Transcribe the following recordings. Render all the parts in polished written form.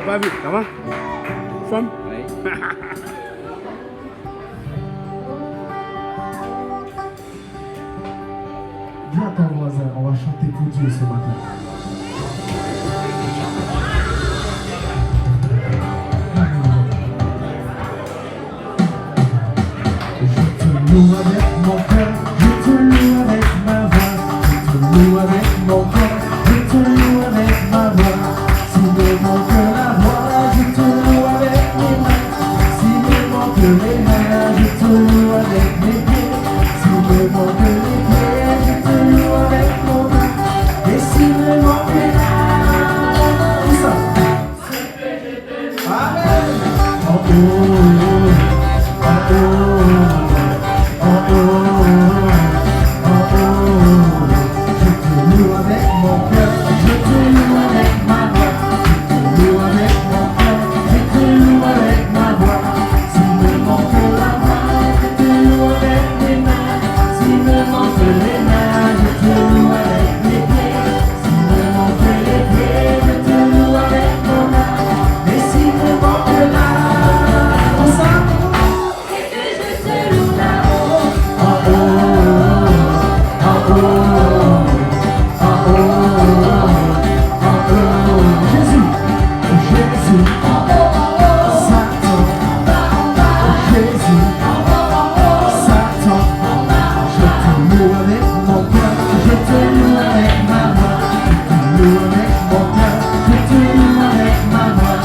Pas vu, ça va? Femme? Oui. Dis à ton voisin, on va chanter pour Dieu ce matin. Je te loue avec mon cœur, je te loue avec ma voix, je te loue avec mon cœur, je te loue avec ma voix. Si me manque la voix, je te loue avec mes mains. Si me manque les mains, je te loue avec mes pieds. Si me manque les pieds, je te loue avec mon main. Et si me manque l'âme, tout ça. Amen. Oh oh, oh oh, oh oh, oh oh. Je te loue avec mon cœur, je te loue avec ma voix. Je te loue avec mon cœur, je te loue avec ma voix. Si me manque la main, je te loue avec mes mains. Si me manque les mains, je te loue avec mes pieds. Si me manque les pieds, je te loue avec mon âme. Et si me manque l'âme, on s'en Et que je te loue là-haut. oh oh, oh oh, oh oh, oh oh. Jésus, Jésus, Satan, Jésus, Satan. Je te loue avec mon cœur, je te loue avec ma voix. Je te loue avec mon cœur, je te loue avec ma voix.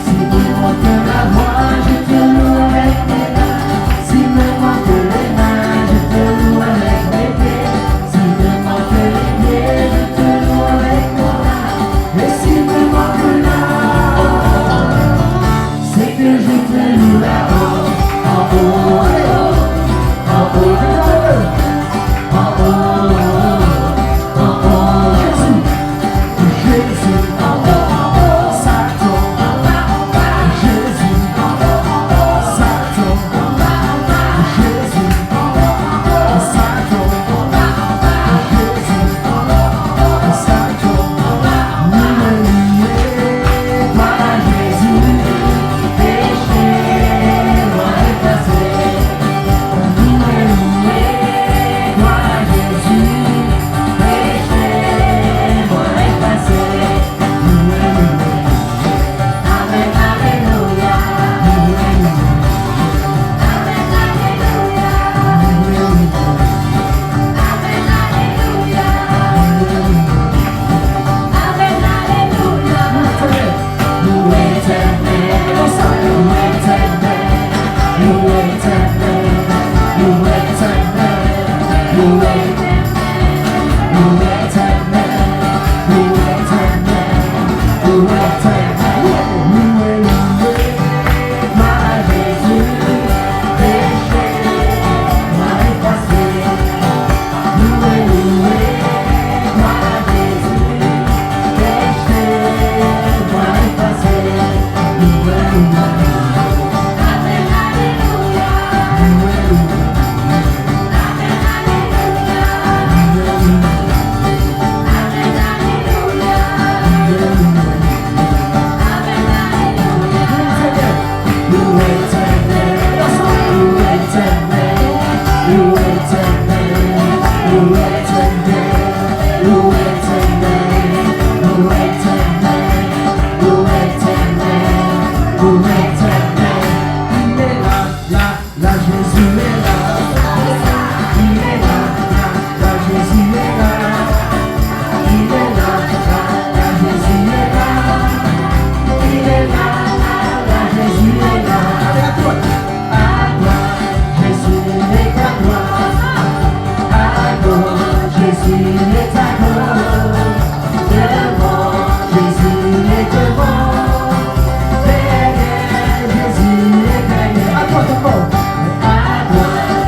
Si me manque la voix, je te loue avec mes mains. Si me manque les mains, je te loue avec mes pieds. Si me manque les pieds, je te loue avec mon âme. Et si me manque l'âme, c'est que je te loue là-haut. En haut, en haut, en haut, en haut. Jésus, Jésus, Satan, Jésus, Satan, Jésus, Satan, Jésus, Satan. Loué par Jésus, péché, moi effacé. Loué par Jésus, péché, moi effacé. Amen, alléluia. Amen, alléluia. Amen, alléluia. Amen, alléluia. Loué éternel, loué éternel, loué éternel, loué éternel, loué éternel, loué éternel, loué éternel, loué éternel, loué, loué, par Jésus, péché, moi effacé. Loué, loué, par Jésus, péché, moi effacé. Loué, loué, Amen, alléluia. loué, loué. Amen, alléluia. Amen, alléluia. Amen, alléluia. Loué éternel, loué éternel, loué éternel, loué éternel, loué éternel, loué éternel, loué éternel, loué éternel. Il est là, Jésus est là. Il est là, Jésus est là. Il est là, Jésus est là. Il est là, Jésus est là. À gloire, Jésus est à gloire. À gloire, Jésus est à gloire. Devant, Jésus est devant. Derrière, Jésus est derrière. À toi, tout le monde. À gloire,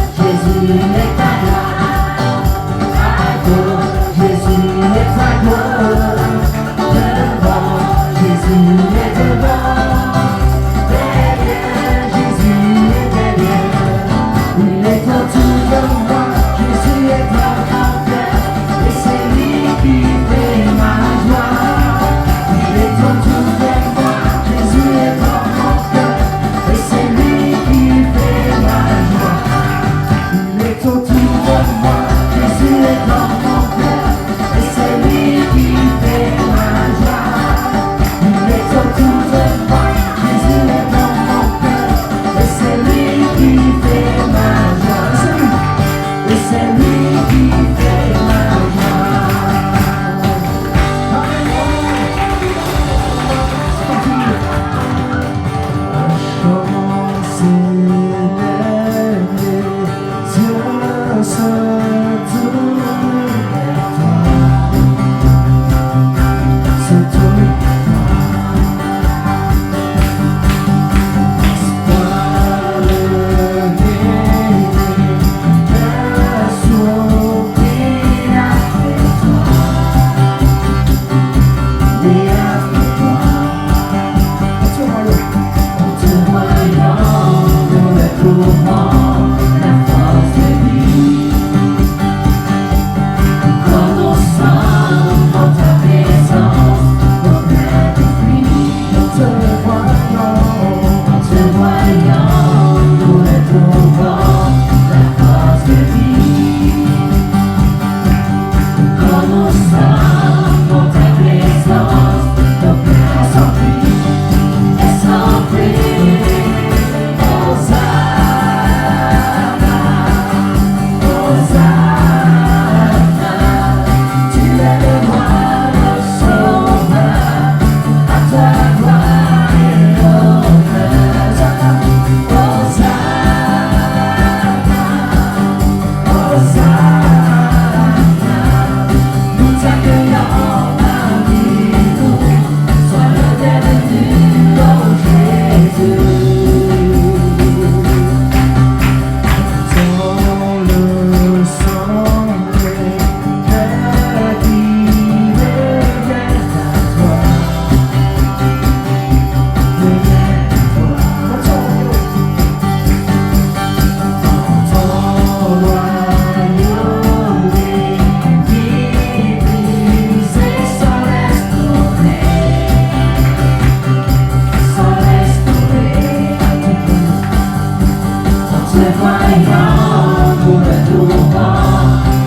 voyons, nous retrouvons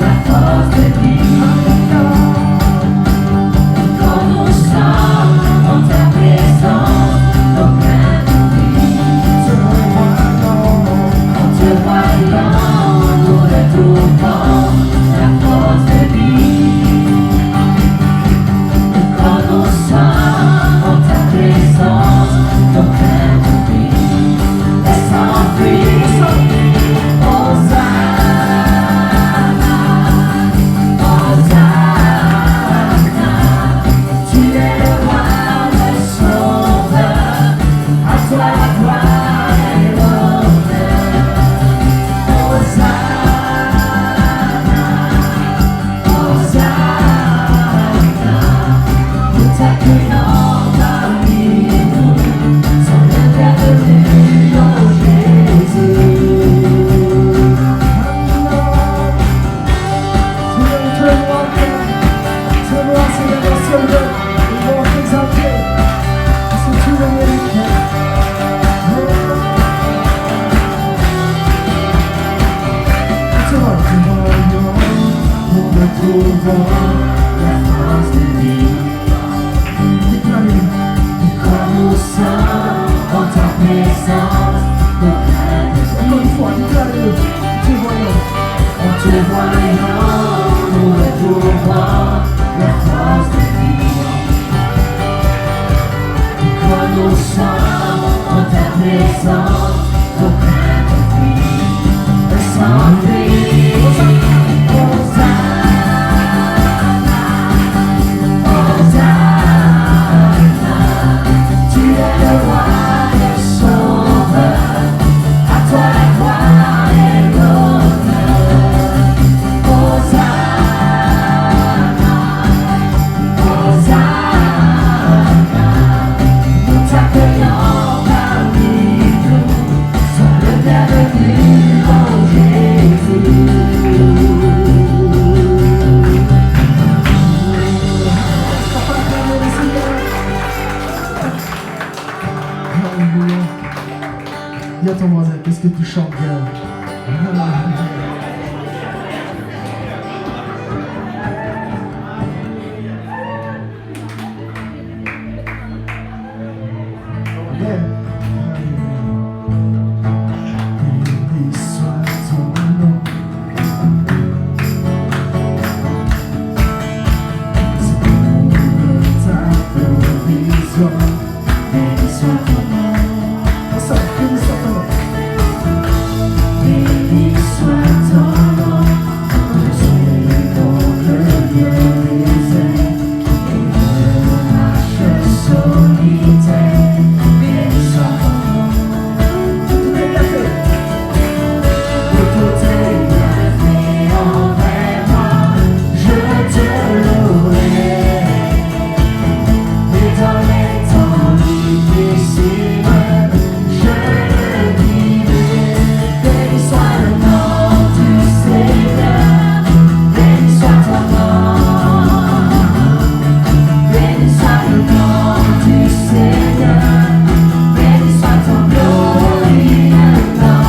la force de vie. Quand nous sommes en ta présence, nos craintes oublient. En te voyant, nous retrouvons la force de vie. Quand nous sommes en ta présence, nos craintes oublient. Et s'enfuir. Dis à ton voisin, qu'est-ce que tu chantes bien? Béni soit ton nom. C'est le nom de ta provision. Béni soit ton nom. Ensemble, béni soit ton nom. Béni soit ton nom. Tu es donc le Dieu des et de marche solitaire. Béni soit ton nom. Tout est bien fait. Tout est bien fait envers moi. Je te louerai. Et dans les temps difficiles, je le vivrai. Béni soit le nom du Seigneur. Béni soit ton nom. Béni soit le nom du Seigneur. Béni soit ton glorieux nom.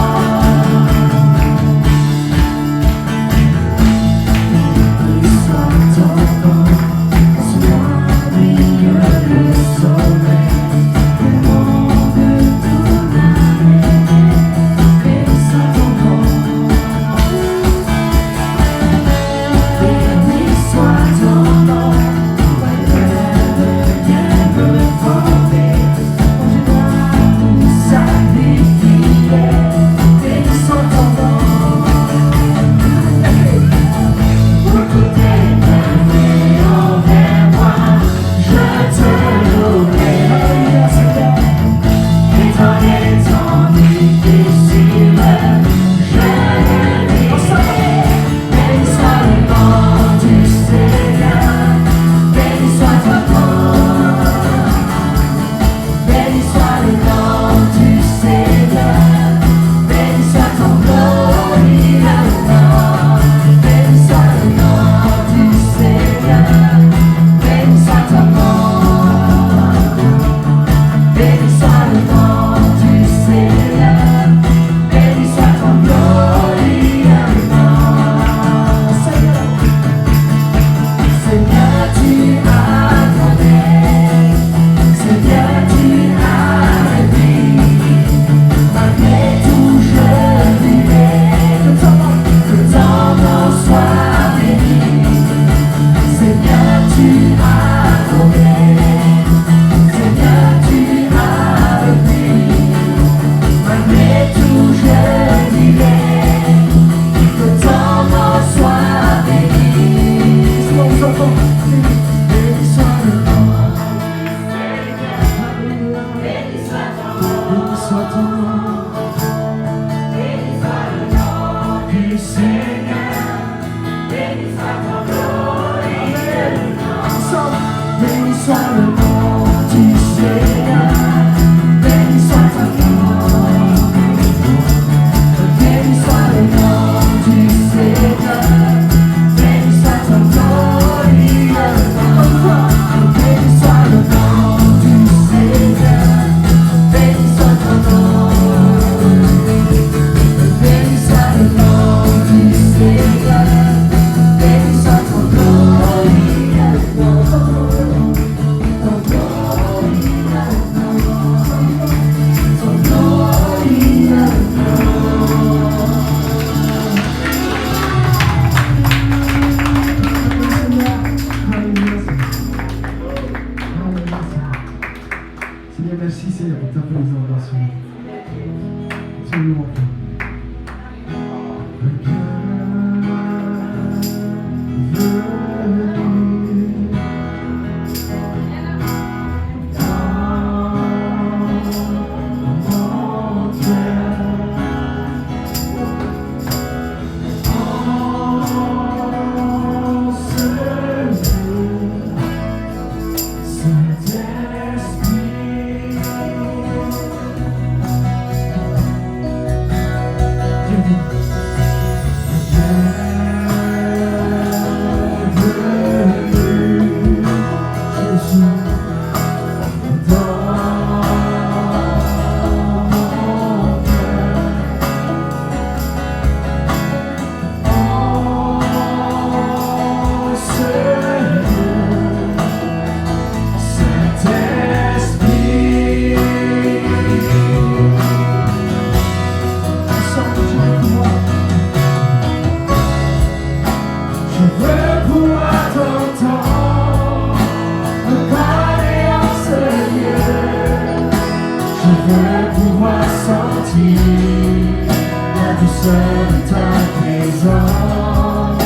douceur de ta présence.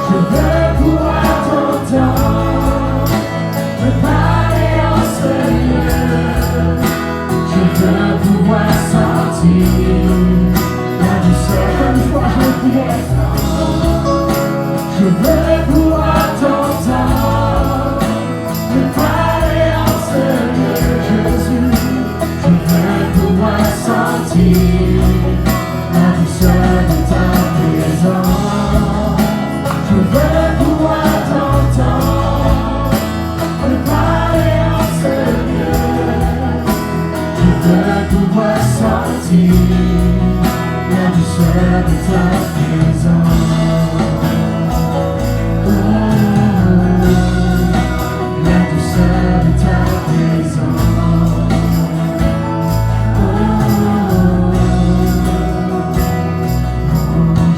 Je veux pouvoir t'entendre, me parler en ce lieu. Je veux pouvoir sentir la douceur. Une fois, je veux pouvoir. Je veux pouvoir t'entendre, me parler en ce lieu, Jésus. Je veux pouvoir sentir la douceur de ta présence. Je veux pouvoir t'entendre, me parler en ce lieu. Je veux pouvoir sentir la douceur de ta présence. La douceur de ta présence.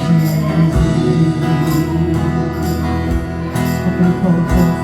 Jésus. On peut le prendre fort.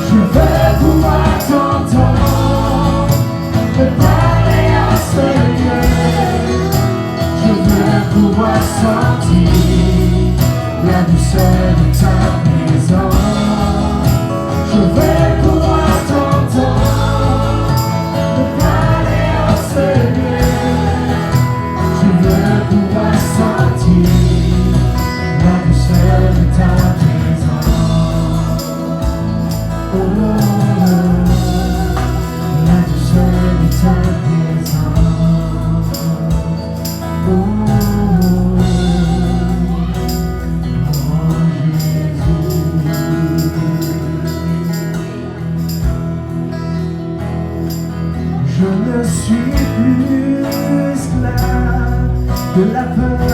Je veux seul de ta présence. Je vais pouvoir t'entendre, me parler en ce lieu. Je veux pouvoir sentir la douceur de ta présence. Oh, la douceur de ta présence. Oh, je ne suis plus esclave de la peur.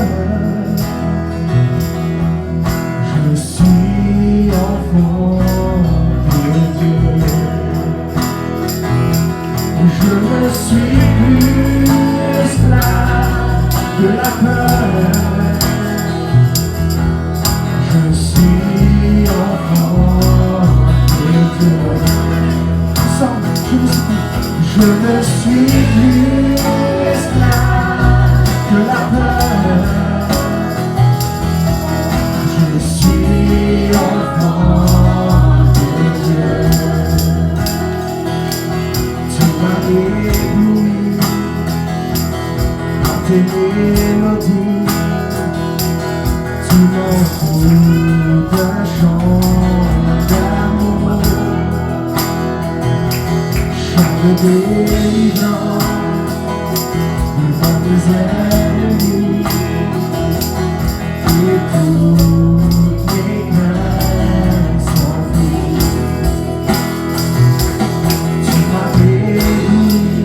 Je suis enfant de Dieu. Je ne suis plus esclave de la peur. Je suis enfant de Dieu. Ensemble, je ne suis plus esclave de la peur. Je suis enfant de Dieu. Tu m'as ébloui par tes mélodies. Tu m'entoures d'un chant d'amour. De délivrance devant mes ennemis et toutes mes craintes s'enfuient. Tu m'as ébloui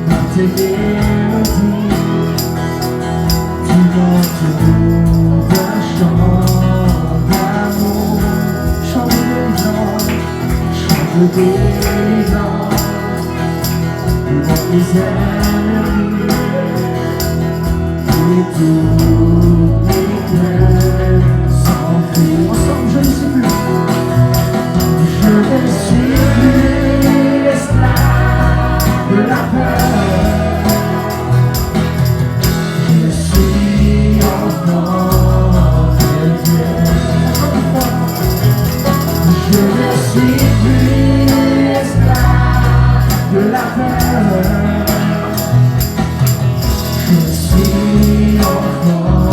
par tes mélodies. Tu m'entoures d'un chant d'amour, chant de délivrance, chant de délivrance devant mes ennemis et toutes mes craintes s'enfuient. Ensemble, je ne suis plus. Je ne suis plus esclave de la peur. Je suis enfant de Dieu. Je ne suis plus esclave de la peur. Je suis enfant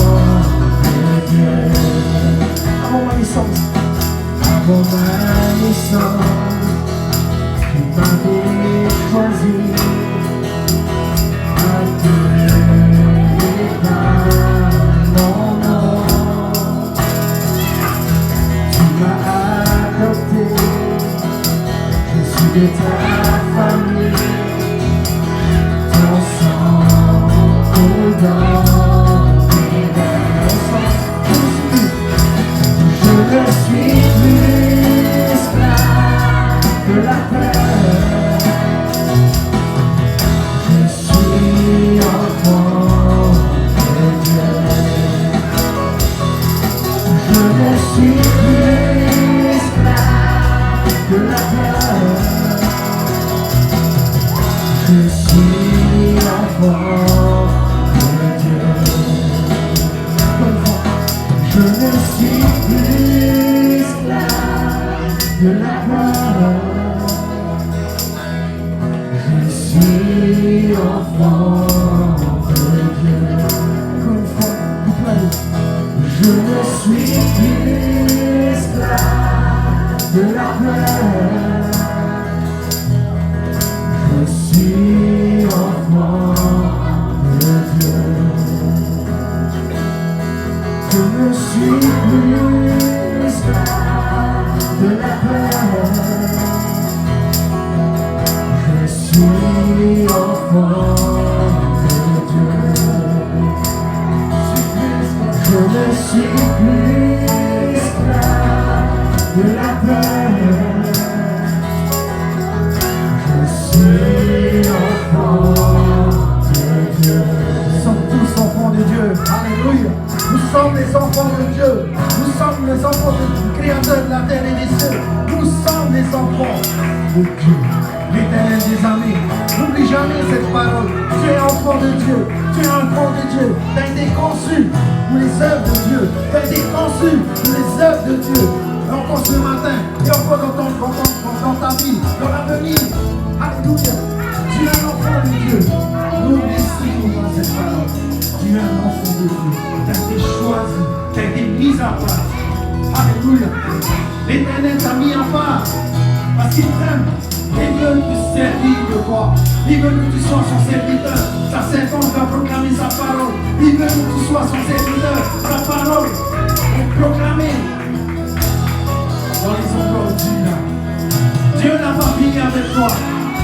de Dieu. Avant ma naissance, tu m'avais choisi. Appelé par mon nom. Tu m'as adopté. Je suis de ta famille. Ton sang coule dans mes veines. Je ne suis plus esclave de la peur. Je suis enfant de Dieu. Je ne suis plus esclave de la peur. Je suis enfant de Dieu. Je ne suis plus esclave de la peur. Je suis enfant de Dieu. Je ne suis plus esclave de la peur. Je suis enfant de Dieu. Je ne suis plus esclave de la peur. Je suis enfant de Dieu. Je ne suis plus esclave de la peur. Je suis enfant de Dieu. Nous sommes tous enfants de Dieu. Alléluia. Nous sommes les enfants de Dieu. Nous sommes les enfants du Créateur de la terre et des cieux. Nous sommes les enfants de Dieu, l'Éternel des armées. N'oublie jamais cette parole. Tu es enfant enfant de Dieu. Tu es un enfant de Dieu. Tu as été conçu pour les œuvres de Dieu. Tu as été conçu pour les œuvres de Dieu. Et encore ce matin, et encore dans ta vie, dans l'avenir. Alléluia. Tu es un enfant de Dieu. N'oublie surtout pas cette parole. Tu es un enfant de Dieu. Tu as été choisi. Tu as été mis à part. Alléluia. L'Éternel t'a mis en part parce qu'il t'aime. Il veut te servir de toi. Il veut que tu sois son serviteur. Sa servante va proclamer sa parole. Il veut que tu sois son serviteur. Sa parole est proclamée dans les endroits où tu es. Dieu n'a pas fini avec toi.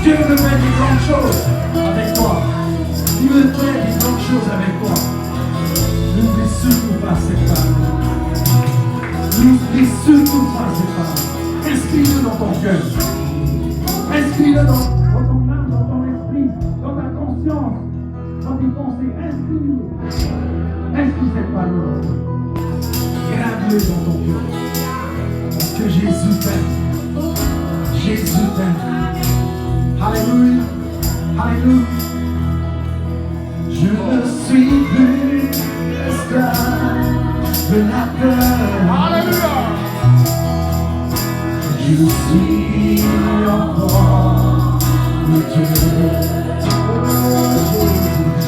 Dieu veut faire des grandes choses avec toi. Il veut faire des grandes choses avec toi. N'oublie surtout pas cette parole. N'oublie surtout pas cette parole. Inscris-le dans ton cœur. Inscris-le dans ton âme, dans ton esprit, dans ta conscience, dans tes pensées. Inscris-le. Inscris cette parole. Grave-le dans ton cœur. Parce que Jésus t'aime. Jésus t'aime. Alléluia. Alléluia. Je ne suis plus esclave de la peur. Alléluia. Je suis enfant de Dieu.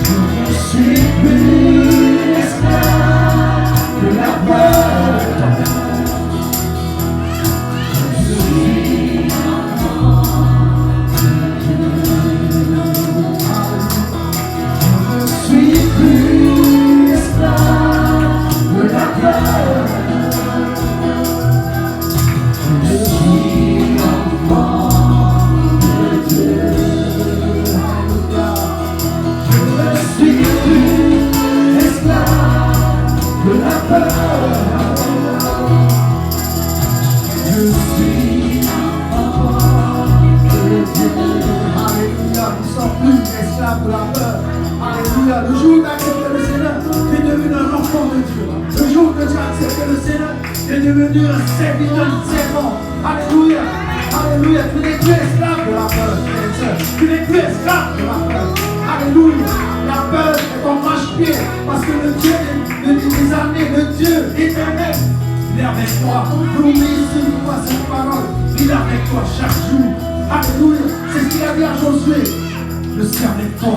Je ne suis plus esclave de la peur. Je suis enfant de Dieu. Je ne suis plus esclave de la peur. Je suis enfant de Dieu. Je ne suis plus esclave de la peur. Je suis enfant de Dieu. Alléluia, nous ne sommes plus esclaves de la peur. Alléluia, le jour où tu as accepté le Seigneur, tu es devenu un enfant de Dieu. Le jour où tu as accepté le Seigneur, tu es devenu un serviteur, un servant. Alléluia, alléluia, tu n'es plus esclave de la peur, frères et sœurs. Tu n'es plus esclave de la peur. Alléluia, la peur est ton marche-pied parce que le Dieu des armées, le Dieu éternel, il est avec toi. N'oublie surtout pas cette parole. Il est avec toi chaque jour. Alléluia, c'est ce qu'il a dit à Josué. Je suis avec toi.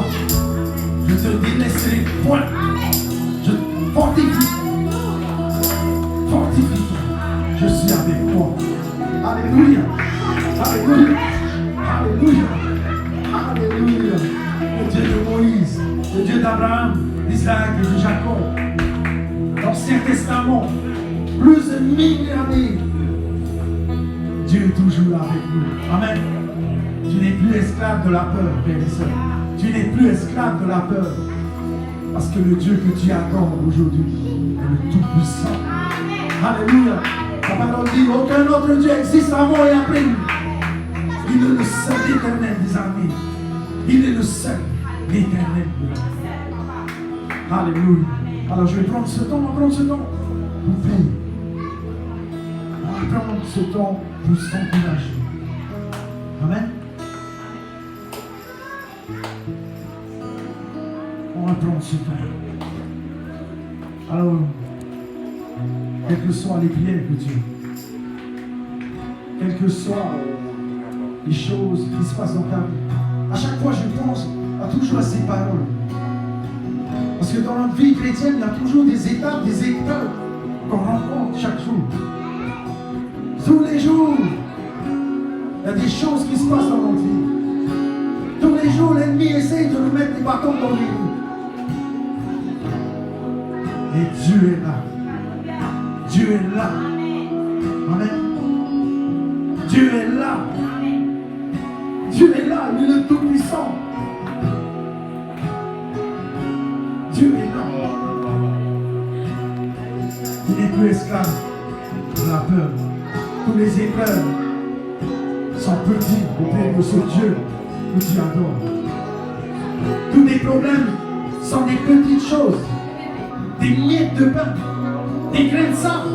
Je te délaisserai point. Je fortifie. Fortifie-toi. Je suis avec toi. Alléluia. Alléluia. Alléluia. Alléluia. Le Dieu de Moïse, le Dieu d'Abraham, d'Isaac et de Jacob. L'Ancien Testament, plus de 1000 années. Dieu est toujours là avec nous. Amen. Tu n'es plus esclave de la peur, frères et sœurs. Tu n'es plus esclave de la peur. Parce que le Dieu que tu adores aujourd'hui est le Tout-Puissant. Alléluia. La parole dit, aucun autre Dieu existe avant et après lui. Il est le seul éternel des armées. Il est le seul éternel de l'armée. Alléluia. Alors je vais prendre ce temps, on va prendre ce temps pour prier. On va prendre ce temps pour s'encourager. Amen. On va prendre ce temps. Alors, quelles que soient les prières que tu as, quelles que soient les choses qui se passent dans ta vie, à chaque fois je pense toujours à ces paroles. Parce que dans notre vie chrétienne, il y a toujours des étapes, des épreuves qu'on rencontre chaque jour. Tous les jours, il y a des choses qui se passent dans notre vie. Tous les jours, l'ennemi essaye de nous mettre des bâtons dans les roues. Et Dieu est là. Dieu est là. Amen. Dieu est là. Dieu est là, il est le Tout-Puissant. Dieu est là. Il n'est plus esclave de la peur. Tous les épreuves sont petits auprès de ce Dieu que tu adores. Tous les problèmes sont des petites choses, des miettes de pain, des grains de sable,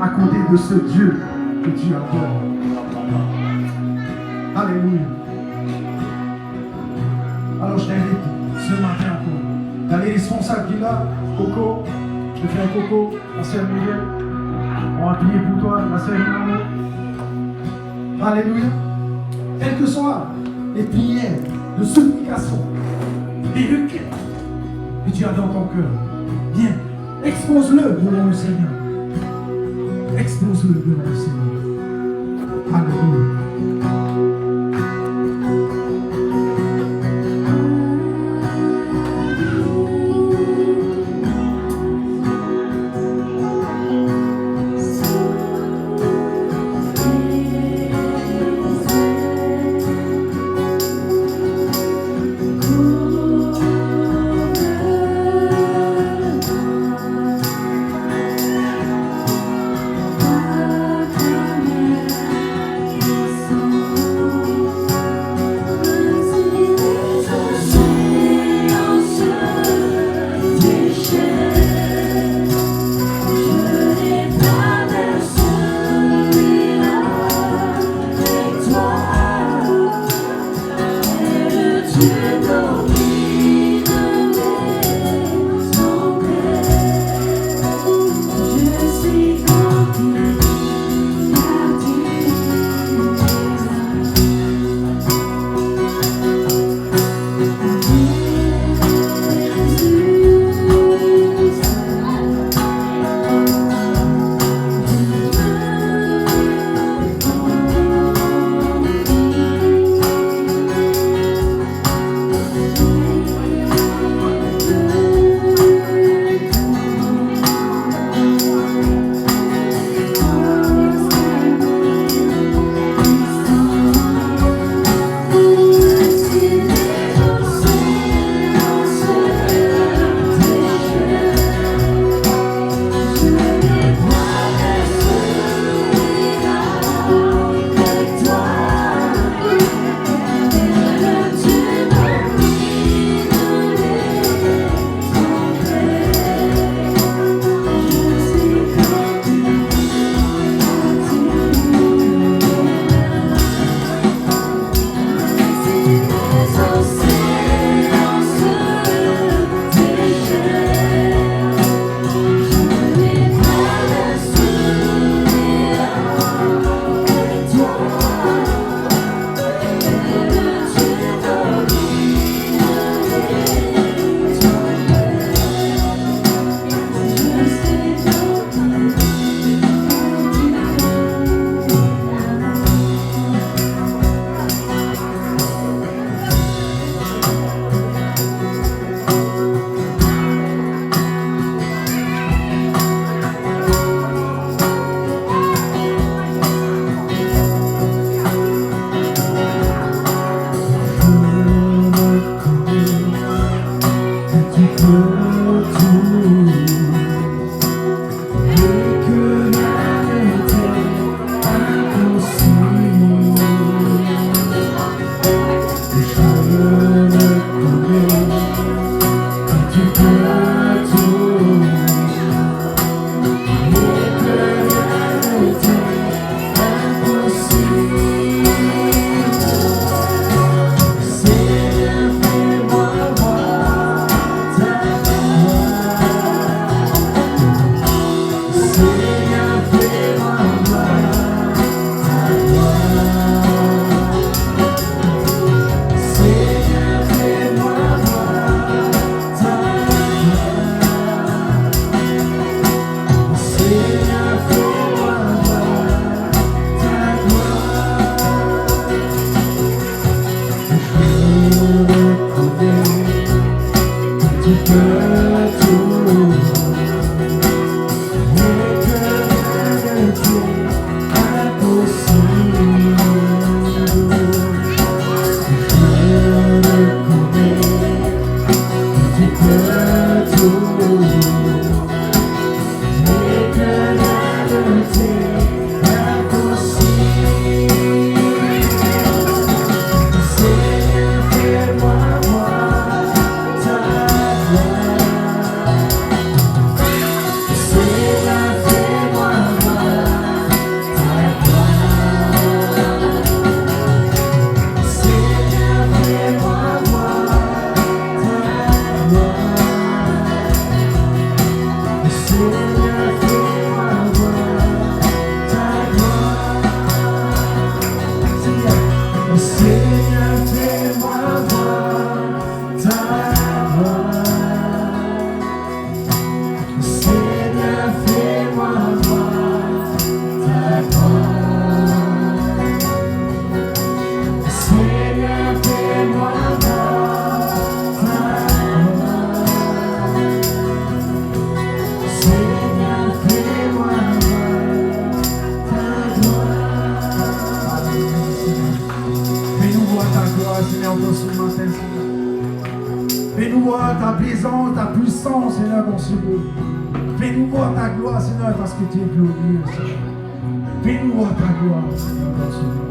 à côté de ce Dieu que tu adores. Alléluia. Alors je t'invite ce matin encore. Dans les responsables qui sont là, Coco, je fais un Coco, la sœur Miguel. On va prier pour toi, la sœur Inano. Alléluia. Quelles que soient les prières de supplication, les requêtes que tu as dans ton cœur, viens, expose-le devant le Seigneur. Expose-le devant le Seigneur. Alléluia. Couvre-moi. encore ce matin, Seigneur. Fais-nous voir ta présence, ta puissance, Seigneur, mon Seigneur. Fais-nous voir ta gloire, Seigneur, parce que tu es glorieux, Seigneur. Fais-nous voir ta gloire, Seigneur, mon Seigneur.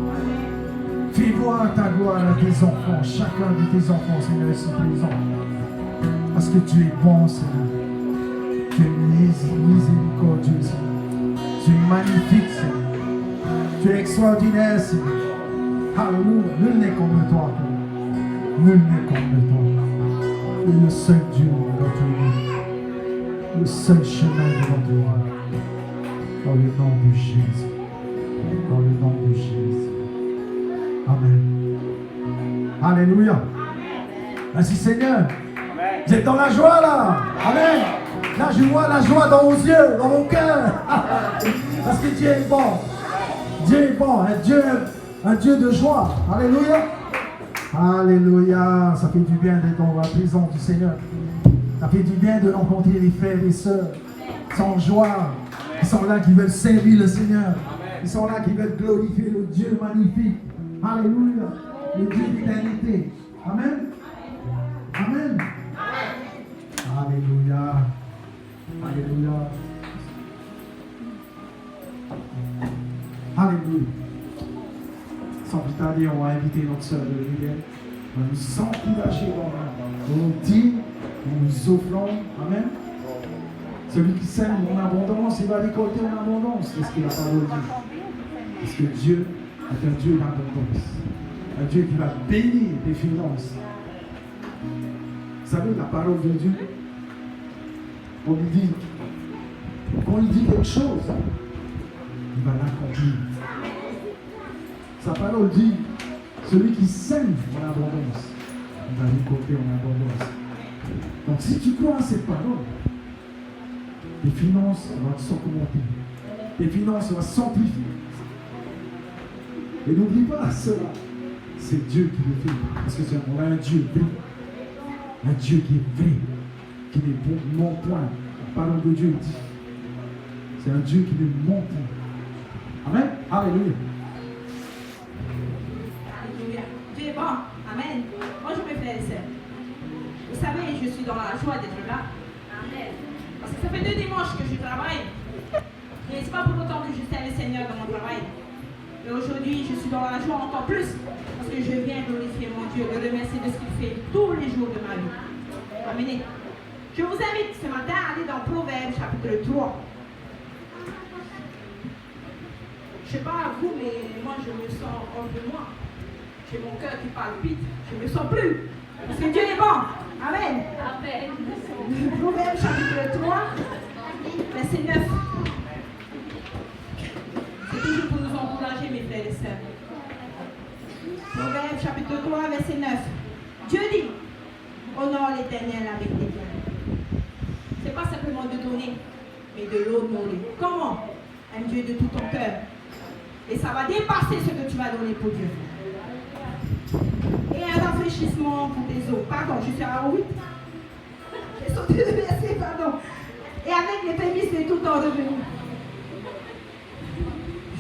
Fais voir ta gloire à tes enfants, chacun de tes enfants, Seigneur, ici présent. Parce que tu es bon, Seigneur. Tu es miséricordieux, Seigneur. Tu es magnifique, Seigneur. Tu es extraordinaire, Seigneur. Alléluia. Nul n'est comme toi, Père. Nul n'est comme toi. Tu es le seul Dieu de notre vie. Le seul chemin de notre vie. Dans le nom de Jésus. Dans le nom de Jésus. Amen. Alléluia. Merci Seigneur. Vous êtes dans la joie là. Amen. Là je vois la joie dans vos yeux, dans mon cœur. Parce que Dieu est bon. Dieu est bon. Un Dieu de joie. Alléluia. Alléluia. Ça fait du bien d'être dans la présence du Seigneur. Ça fait du bien de rencontrer les frères et les sœurs. Ils sont en joie. Ils sont là qui veulent servir le Seigneur. Ils sont là qui veulent glorifier le Dieu magnifique. Alléluia. Le Dieu d'éternité. Amen. Amen. Alléluia. Alléluia. Alléluia. Sans plus tarder, on va inviter notre sœur de Rivière. On va nous encourager dans nos dîmes, nous offrons. Amen. Celui qui sème en abondance, il va récolter en abondance. C'est ce que la parole dit. Parce que Dieu est un Dieu d'abondance. Un Dieu qui va bénir tes finances. Vous savez, la parole de Dieu, on lui dit, quand il dit quelque chose, il va l'accomplir. Sa parole dit, celui qui sème en abondance, il va récolter en abondance. Donc si tu crois à cette parole, tes finances vont s'augmenter. Tes finances vont s'amplifier. Et n'oublie pas cela. C'est Dieu qui le fait. Parce que on a un Dieu vrai. Un Dieu qui est vrai. Qui n'est non point. La parole de Dieu dit. C'est un Dieu qui ne ment point. Amen. Alléluia. Alléluia. Dieu est bon. Amen. Bonjour mes frères et sœurs. Vous savez, je suis dans la joie d'être là. Amen. Parce que ça fait 2 dimanches que je travaille. Et ce n'est pas pour autant que je sers le Seigneur dans mon travail. Et aujourd'hui, je suis dans la joie encore plus. Parce que je viens glorifier mon Dieu, le remercier de ce qu'il fait tous les jours de ma vie. Amen. Je vous invite ce matin à aller dans Proverbes chapitre 3. Je ne sais pas à vous, mais moi je me sens hors de moi. J'ai mon cœur qui palpite. Je ne me sens plus. Parce que Dieu est bon. Amen. Amen. Proverbes chapitre 3, verset 9. C'est toujours pour nous encourager, mes frères et sœurs. Proverbes chapitre 3, verset 9. Dieu dit, honore l'Éternel avec tes biens. Ce n'est pas simplement de donner, mais de l'honorer. Comment? Un Dieu de tout ton cœur. Et ça va dépasser ce que tu vas donner pour Dieu. Et un rafraîchissement pour tes os. Pardon, je suis à 8. J'ai sauté le verset, pardon. Et avec les prémices de tout ton revenu.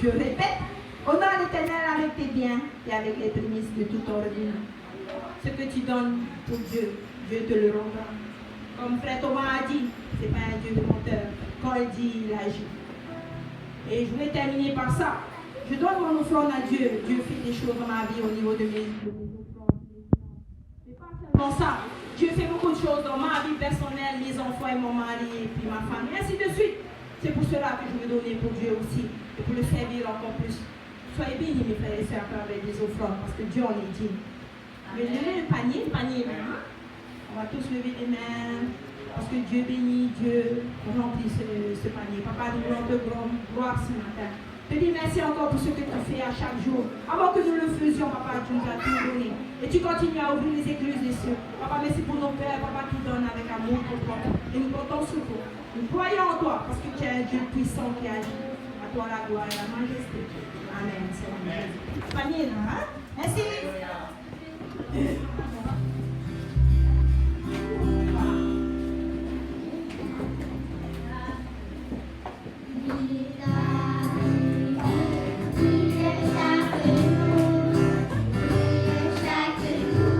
Je répète, honore l'Éternel avec tes biens et avec les prémices de tout ton revenu. Ce que tu donnes pour Dieu, Dieu te le rendra. Comme frère Thomas a dit, ce n'est pas un Dieu de menteur. Quand il dit, il agit. Et je voulais terminer par ça. Je donne mon offrande à Dieu. Dieu fait des choses dans ma vie au niveau de mes offrandes. C'est pas seulement ça. Dieu fait beaucoup de choses dans ma vie personnelle, mes enfants et mon mari et puis ma famille, ainsi de suite. C'est pour cela que je veux donner pour Dieu aussi et pour le servir encore plus. Soyez bénis mes frères et sœurs avec des offrandes parce que Dieu en est digne. Mais levez le panier là. On va tous lever les mains parce que Dieu bénit, Dieu remplit ce panier. Papa, nous voulons te gloire ce matin. Je te dis merci encore pour ce que tu fais à chaque jour. Avant que nous le faisions, papa, tu nous as tout donné. Et tu continues à ouvrir les écluses des cieux. Papa, merci pour nos pères, papa, qui donnent avec amour pour toi. Et nous comptons sur toi. Nous croyons en toi parce que tu es un Dieu puissant qui agit. À toi la gloire et la majesté. Amen. C'est panier là, hein? Merci. Chaque jour.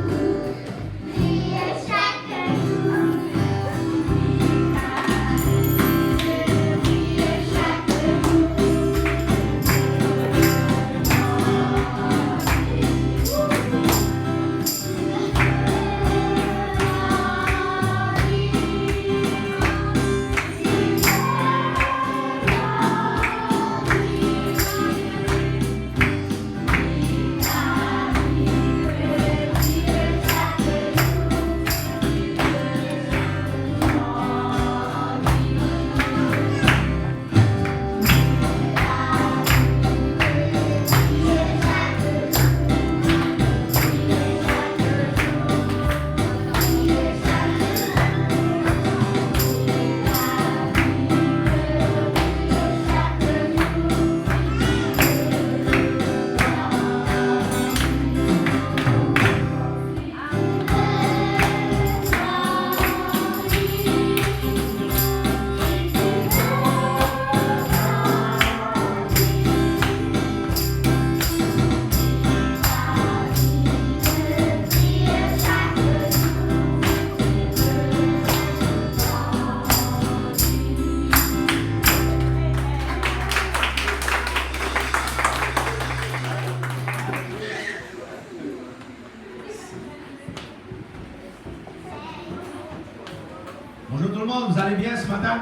tout le monde, vous allez bien ce matin?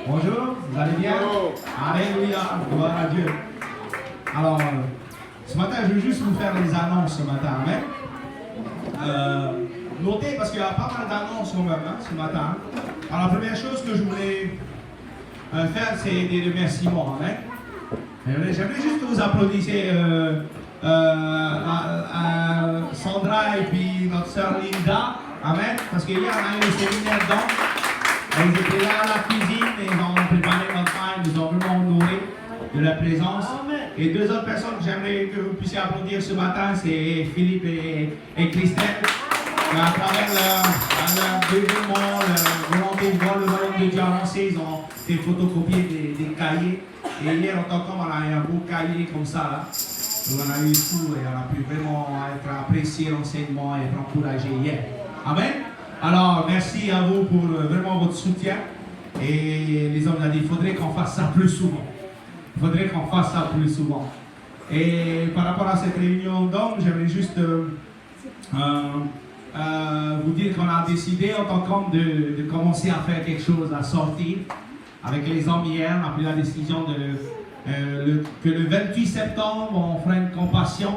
Bonjour, vous allez bien? Alléluia, gloire à Dieu. Alors, ce matin, je vais juste vous faire les annonces ce matin. Amen. Notez, parce qu'il y a pas mal d'annonces quand même ce matin. Alors, la première chose que je voulais faire, c'est des remerciements. Amen. J'aimerais juste que vous applaudissiez Sandra et puis notre sœur Linda. Amen. Parce qu'hier, on a eu le séminaire dedans. Ils étaient là à la cuisine et ils ont préparé notre pain. Ils nous ont vraiment honorés de leur présence. Et deux autres personnes que j'aimerais que vous puissiez applaudir ce matin, c'est Philippe et Christelle. À travers leur dévouement, leur volonté de voir le royaume de Dieu avancer, ils ont fait photocopier des cahiers. Et hier, en tant qu'homme, on a eu un beau cahier comme ça là. Donc on a eu tout et on a pu vraiment être apprécié l'enseignement et être encouragé hier. Amen. Alors, merci à vous pour vraiment votre soutien. Et les hommes ont dit, il faudrait qu'on fasse ça plus souvent. Il faudrait qu'on fasse ça plus souvent. Et par rapport à cette réunion d'hommes, j'aimerais juste vous dire qu'on a décidé en tant qu'hommes de commencer à faire quelque chose, à sortir. Avec les hommes hier, on a pris la décision que le 28 septembre, on fera une compassion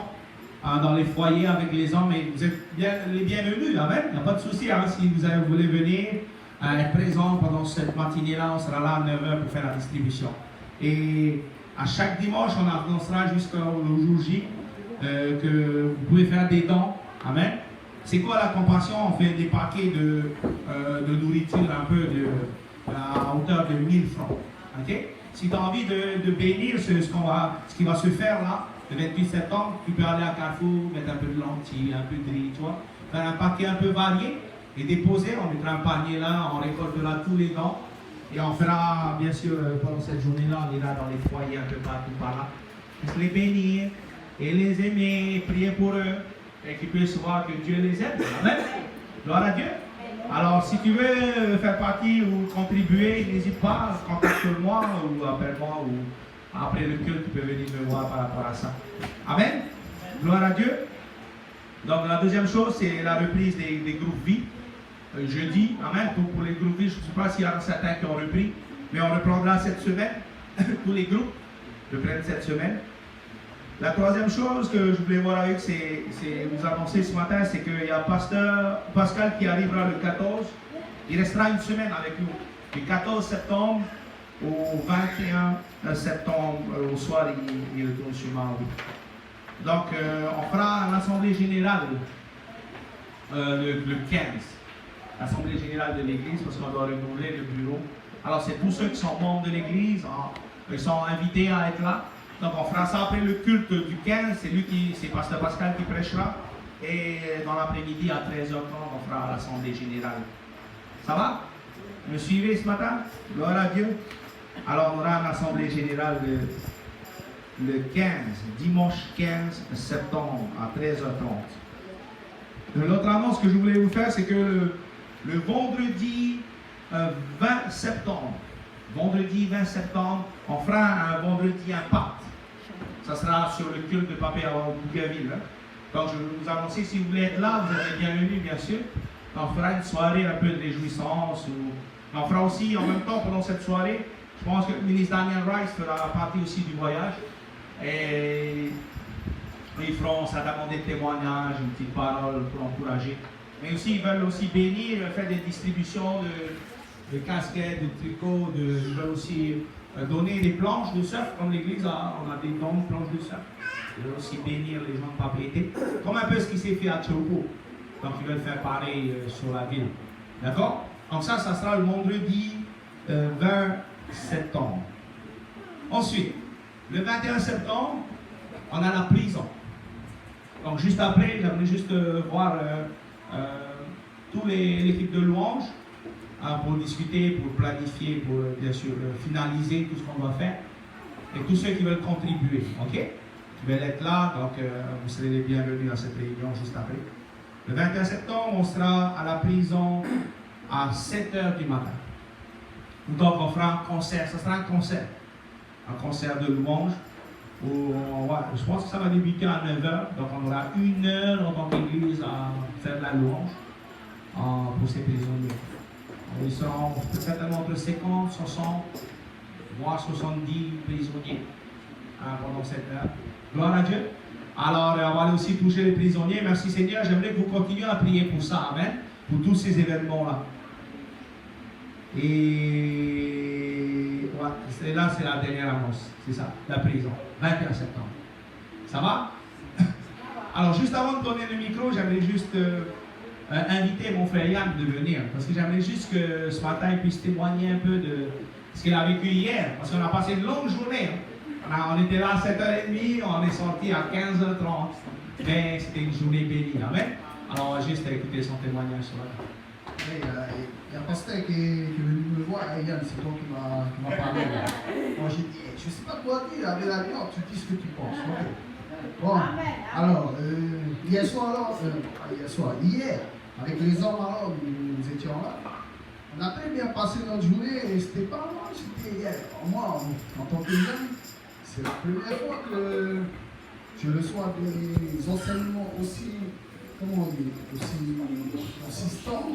dans les foyers avec les hommes. Et vous êtes les bienvenus, amen. Il n'y a pas de souci, hein, si vous voulez venir, être présent pendant cette matinée-là, on sera là à 9h pour faire la distribution. Et à chaque dimanche, on annoncera jusqu'au jour J que vous pouvez faire des dons, amen. C'est quoi la compassion? On fait des paquets de nourriture un peu à hauteur de 1000 francs. Okay? Si tu as envie de bénir ce qui va se faire là, le 28 septembre, tu peux aller à Carrefour, mettre un peu de lentilles, un peu de riz, tu vois, faire un paquet un peu varié et déposer. On mettra un panier là, on récoltera tous les dons et on fera, bien sûr, pendant cette journée-là, on ira dans les foyers un peu partout par là, pour les bénir et les aimer, et prier pour eux et qu'ils puissent voir que Dieu les aime. Amen. Gloire à Dieu. Alors, si tu veux faire partie ou contribuer, n'hésite pas, contacte-moi ou appelle-moi ou après le culte, tu peux venir me voir par rapport à ça. Amen. Gloire à Dieu. Donc, la deuxième chose, c'est la reprise des groupes vie. Jeudi, amen. Pour les groupes vie, je ne sais pas s'il y en a certains qui ont repris, mais on reprendra cette semaine. Tous les groupes reprennent cette semaine. La troisième chose que je voulais voir avec, c'est vous annoncer ce matin, c'est qu'il y a Pasteur Pascal qui arrivera le 14. Il restera une semaine avec nous. Du 14 septembre au 21 septembre, au soir, il retourne sur Maui. Donc, on fera l'Assemblée Générale le 15. L'Assemblée Générale de l'Église, parce qu'on doit renouveler le bureau. Alors, c'est tous ceux qui sont membres de l'Église, ils sont invités à être là. Donc on fera ça après le culte du 15, c'est Pasteur Pascal qui prêchera. Et dans l'après-midi à 13h30, on fera l'Assemblée Générale. Ça va? Me suivez ce matin? Gloire à Dieu. Alors on aura l'Assemblée Générale le 15, dimanche 15 septembre à 13h30. L'autre annonce que je voulais vous faire, c'est que le vendredi 20 septembre, on fera un vendredi impact. Ça sera sur le culte de Papé à Bougainville. Donc je vais vous annoncer, si vous voulez être là, vous êtes bienvenus bien sûr. On fera une soirée un peu de réjouissance. On fera aussi en même temps pendant cette soirée, je pense que le ministre Daniel Rice fera partie aussi du voyage. Et ils feront certainement des témoignages, une petite parole pour encourager. Mais aussi, ils veulent aussi bénir, faire des distributions de casquettes, de tricots, ils veulent aussi donner des planches de surf, comme l'église on a des dons de planches de surf. Ils veulent aussi bénir les gens de propriété, comme un peu ce qui s'est fait à Chopo. Donc ils veulent faire pareil sur la ville. D'accord? Donc ça sera le vendredi 20 septembre. Ensuite, le 21 septembre, on a la prison. Donc juste après, j'aimerais juste voir toute l'équipe de louange pour discuter, pour planifier, pour bien sûr finaliser tout ce qu'on doit faire. Et tous ceux qui veulent contribuer, ok? Qui veulent être là, donc vous serez les bienvenus à cette réunion juste après. Le 21 septembre, on sera à la prison à 7h du matin. Donc on fera un concert, ça sera un concert de louange. Je pense que ça va débuter à 9h, donc on aura 1 heure en tant qu'église à faire de la louange pour ces prisonniers. Ils seront certainement entre 50, 60, voire 70 prisonniers pendant cette heure. Gloire à Dieu. Alors, on va aller aussi toucher les prisonniers. Merci Seigneur. J'aimerais que vous continuiez à prier pour ça. Amen. Pour tous ces événements-là. Et ouais, là, c'est la dernière annonce. C'est ça, la prison. 21 septembre. Ça va? Alors, juste avant de donner le micro, j'aimerais juste inviter mon frère Yann de venir. Parce que j'aimerais juste que ce matin, il puisse témoigner un peu de ce qu'il a vécu hier. Parce qu'on a passé une longue journée. On était là à 7h30, on est sorti à 15h30. Mais c'était une journée bénie. Amen. Alors, on va juste écouter son témoignage ce matin. Il y a un pasteur qui est venu me voir, hey, Yann, c'est toi qui m'a parlé. Moi j'ai dit, je ne sais pas quoi dire, avec la viande, tu dis ce que tu penses. Okay. Bon, alors, hier, avec les hommes, alors, nous étions là. On a très bien passé notre journée et c'était pas mal, c'était hier. Moi, en tant que jeune, c'est la première fois que je reçois des enseignements aussi, comment on dit, aussi consistants.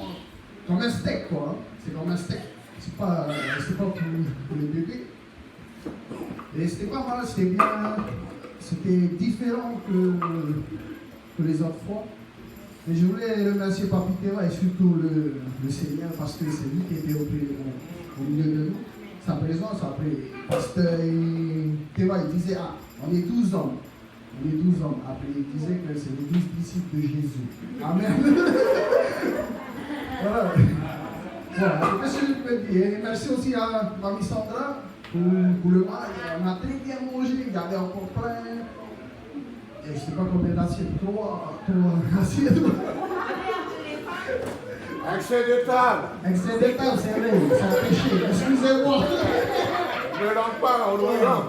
Comme un steak, quoi. Hein. C'est comme un steak. C'est pas pour les bébés. Et c'était pas mal, c'était bien. C'était différent que les autres fois. Mais je voulais remercier Papi Théva et surtout le Seigneur parce que c'est lui qui était au milieu de nous. Sa présence, après, Pasteur Théva, il disait, ah, on est 12 hommes. On est 12 hommes. Après, il disait que c'est les 12 disciples de Jésus. Amen. Voilà. Voilà. Qu'est-ce que je peux dire? Et merci aussi à Mamie Sandra pour le mal. On a très bien mangé, il y avait encore plein. Et je ne sais pas combien d'assiettes. 3 assiettes. Accès de table. Excès de table, c'est vrai, c'est un péché. Excusez-moi. Ne rentre pas en ouvrant.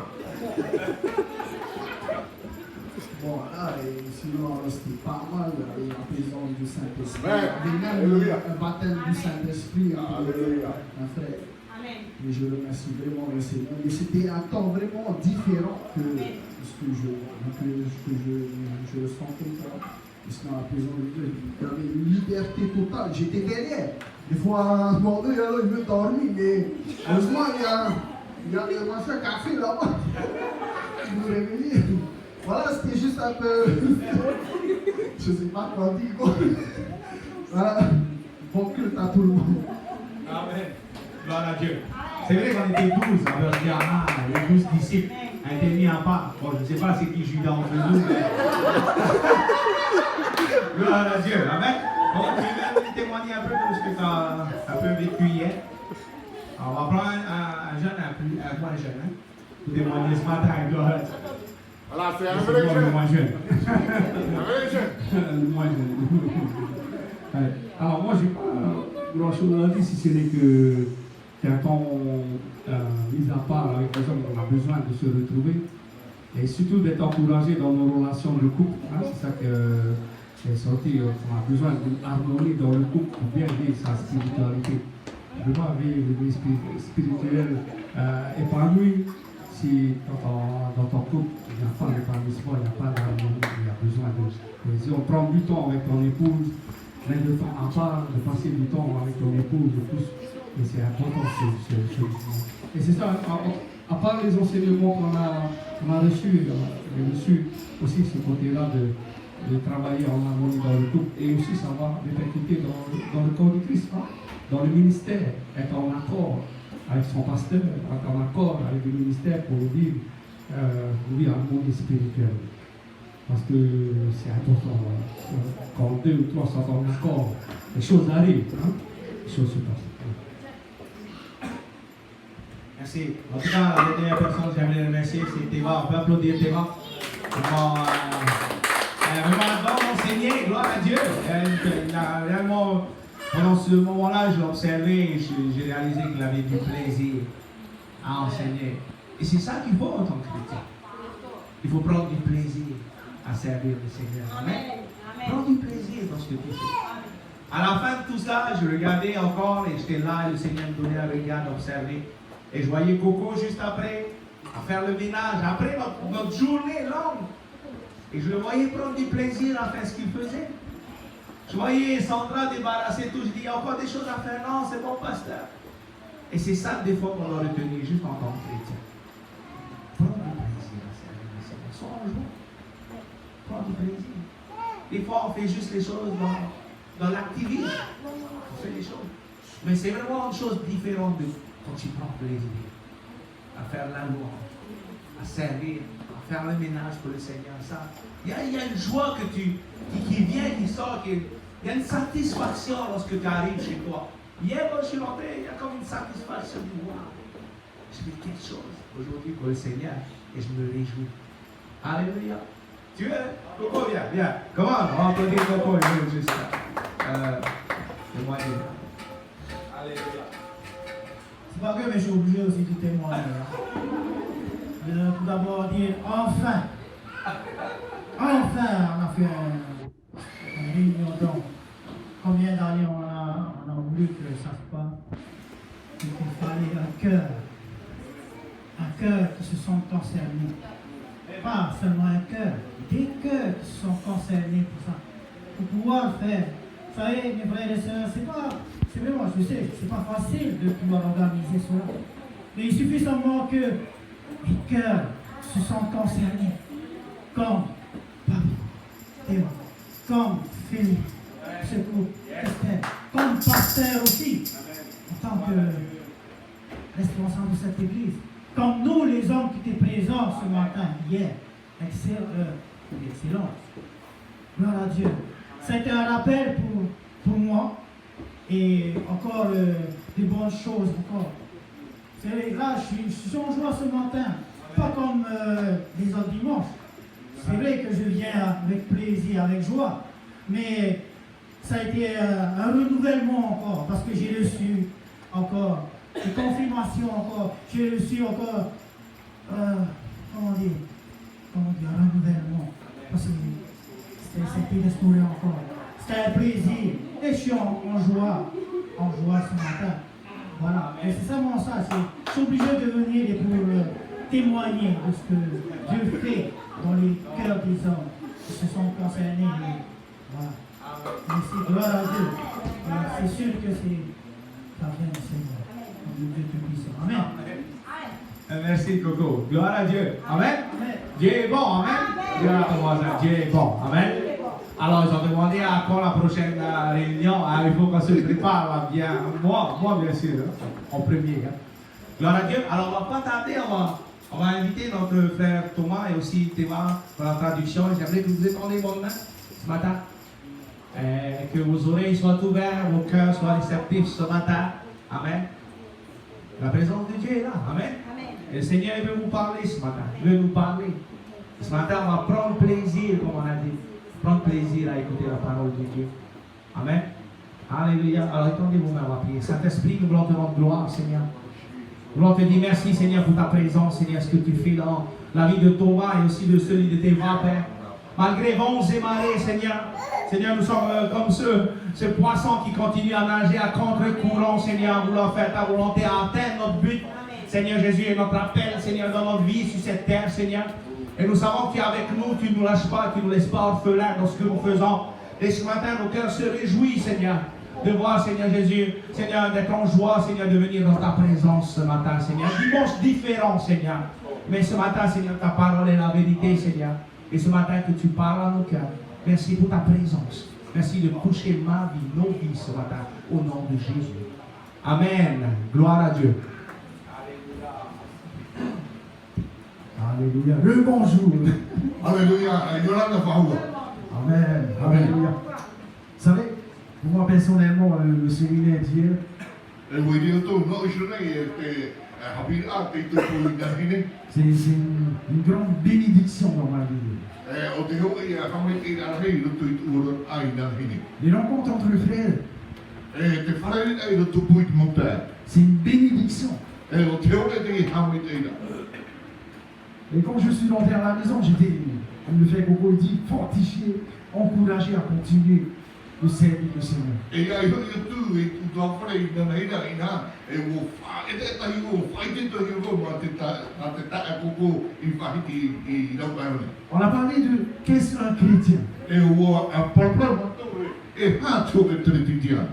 Bon, là, et sinon, c'était pas mal, la présence du Saint-Esprit. Amen. Il y avait même Alléluia. un baptême du Saint-Esprit, Alléluia. un frère. Amen. Et je remercie vraiment le Seigneur. Et c'était un temps vraiment différent que ce que je ressentais. Et sinon, à la présence de Dieu, il y avait une liberté totale. J'étais derrière. Des fois, mon Dieu, alors, il veut dormir, mais heureusement, il y a un machin café là-bas. Il nous réveillait. Voilà, c'était juste un peu. Je ne sais pas quoi dire. Voilà. Bon culte à tout le monde. Amen. Gloire à Dieu. C'est vrai qu'on était 12, on va se dire, ah, les 12 disciples ont été mis à part. Bon, je ne sais pas c'est qui Judas entre nous, mais. Gloire à Dieu. Amen. Bon, tu veux nous témoigner un peu de ce que tu as un peu vécu hier. Alors, on va prendre un jeune, un moins jeune, hein, pour témoigner ce matin. Gloire à Dieu. Voilà, c'est un C'est vrai moi, le jeune. moins jeune. Un vrai jeune. Le moins jeune. Ouais. Alors moi, je n'ai pas grand-chose à dire si ce n'est que c'est un temps mis à part avec les hommes, on a besoin de se retrouver et surtout d'être encouragé dans nos relations de couple. Hein, c'est ça que c'est sorti. On a besoin d'une harmonie dans le couple pour bien vivre sa spiritualité. Vraiment vivre une vie spirituelle épanouie. Si dans ton couple, il n'y a pas d'épanouissement, il n'y a pas d'harmonie, il y a besoin de cohésion. Prendre du temps avec ton épouse, mettre le temps à part, de passer du temps avec ton épouse et tout. Et c'est important Et c'est ça, à part les enseignements qu'on a reçus, j'ai reçu aussi ce côté-là de travailler en harmonie dans le couple et aussi ça va répercuter dans le corps du Christ, hein, dans le ministère, être en accord avec son pasteur, être en accord avec le ministère pour vivre harmonie spirituelle. Parce que c'est important. Quand 2 ou 3 sont en accord, les choses arrivent, hein, les choses se passent. Merci. En tout cas, la dernière personne que j'aimerais remercier, c'est Théva. On peut applaudir Théva. Vraiment, elle a vraiment enseigné, gloire à Dieu. Elle a réellement, pendant ce moment-là, je l'ai observé et j'ai réalisé qu'il avait du plaisir à enseigner. Et c'est ça qu'il faut en tant que chrétien. Il faut prendre du plaisir à servir le Seigneur. Amen. Prends du plaisir dans ce que tu fais. À la fin de tout ça, je regardais encore et j'étais là et le Seigneur me donnait un regard d'observer. Et je voyais Coco juste après, à faire le ménage, après notre journée longue. Et je le voyais prendre du plaisir à faire ce qu'il faisait. Je voyais Sandra débarrasser tout. Je dis, il y a encore des choses à faire. Non, c'est bon, pasteur. Et c'est ça, des fois, qu'on doit retenir juste en tant que chrétien. Prends du plaisir à servir le Seigneur. Sois en joie. Prends du plaisir. Des fois, on fait juste les choses dans l'activisme. On fait les choses. Mais c'est vraiment une chose différente de quand tu prends plaisir à faire la loi, à servir, à faire le ménage pour le Seigneur. Ça, il y a une joie qui vient, qui sort. Il y a une satisfaction lorsque tu arrives chez toi. Hier, quand je suis rentré, il y a comme une satisfaction de voir. Je fais quelque chose aujourd'hui pour le Seigneur et je me réjouis. Alléluia. Tu veux? Coco, viens. Comment? On va applaudir Coco, il veut juste ça. Témoigner. Alléluia. C'est pas que mais je suis obligé aussi de témoigner. Tout d'abord dire enfin. Enfin, on a fait une réunion donc. Combien d'années on a voulu que ça se passe. Il fallait un cœur qui se sent concerné. Pas seulement un cœur, des cœurs qui se sont concernés pour ça. Pour pouvoir le faire. Vous savez, mes frères et sœurs, c'est vraiment, je sais, c'est pas facile de pouvoir organiser cela. Mais il suffit seulement que les cœurs se sentent concernés. Comme Papi, Théo, comme Philippe, Secours, Esther, comme pasteur aussi, en tant que responsable de cette église. Comme nous, les hommes qui étaient présents ce matin, hier, excellent. Gloire à Dieu. C'était un rappel pour moi et encore des bonnes choses encore. Là, je suis en joie ce matin, pas comme les autres dimanches. C'est vrai que je viens avec plaisir, avec joie, mais ça a été un renouvellement encore parce que j'ai reçu encore des confirmations encore, j'ai reçu encore, comment dire, un renouvellement. Parce que c'était restauré encore. C'était un plaisir. Et je suis en joie ce matin. Voilà. Et c'est seulement ça. Je suis obligé de venir et pour témoigner de ce que Dieu fait dans les cœurs des hommes qui se sont concernés. Voilà. Merci, gloire à Dieu. Et c'est sûr que ça vient du Seigneur. Dieu te puissant. Amen. Merci Coco. Gloire à Dieu. Amen. Amen. Dieu est bon. Amen. Gloire à ton voisin. Dieu est bon. Amen. Alors, ils ont demandé à quand la prochaine réunion. Il faut qu'on se prépare là, bien. Moi bien sûr, hein, en premier. Hein. Gloire à Dieu. Alors, on va pas tarder. On va inviter notre frère Thomas et aussi Théma pour la traduction. J'aimerais que vous étendez votre main ce matin. Que vos oreilles soient ouvertes, vos cœurs soient réceptifs ce matin. Amen. La présence de Dieu est là. Amen. Amen. Et le Seigneur veut vous parler ce matin. Il veut nous parler. Ce matin, on va prendre plaisir, comme on a dit. Prendre plaisir à écouter la parole de Dieu. Amen. Alléluia. Alors, étendez vos mains, on va prier. Saint-Esprit, nous voulons te rendre gloire, Seigneur. Nous voulons te dire merci, Seigneur, pour ta présence, Seigneur, ce que tu fais dans la vie de Thomas et aussi de celui de tes vents, Père. Malgré vents et marées, Seigneur. Seigneur, nous sommes comme ce poisson qui continue à nager à contre-courant, Seigneur, en voulant faire ta volonté, à atteindre notre but. Seigneur Jésus, et notre appel, Seigneur, dans notre vie sur cette terre, Seigneur. Et nous savons que tu es avec nous, tu ne nous lâches pas, tu ne nous laisses pas orphelins dans ce que nous faisons. Et ce matin, nos cœurs se réjouissent, Seigneur, de voir, Seigneur Jésus, Seigneur, d'être en joie, Seigneur, de venir dans ta présence ce matin, Seigneur. Dimanche différent, Seigneur. Mais ce matin, Seigneur, ta parole est la vérité, Seigneur. Et ce matin, que tu parles à nos cœurs. Merci pour ta présence. Merci de toucher ma vie, nos vies ce matin, au nom de Jésus. Amen. Gloire à Dieu. Alléluia. Le bonjour. Alléluia. Yolanda Fahoua. Amen. Alléluia. Vous savez, pour moi personnellement, le séminaire d'hier, Et vous dites tout, non, je n'ai pas c'est une grande bénédiction dans ma vie. Les rencontres entre les frères, c'est une bénédiction. Et quand je suis rentré à la maison, j'étais, comme le frère Coco dit, fortifié, encouragé à continuer de servir le Seigneur. On a parlé de qu'est-ce qu'un chrétien. e hātou ke tirititia.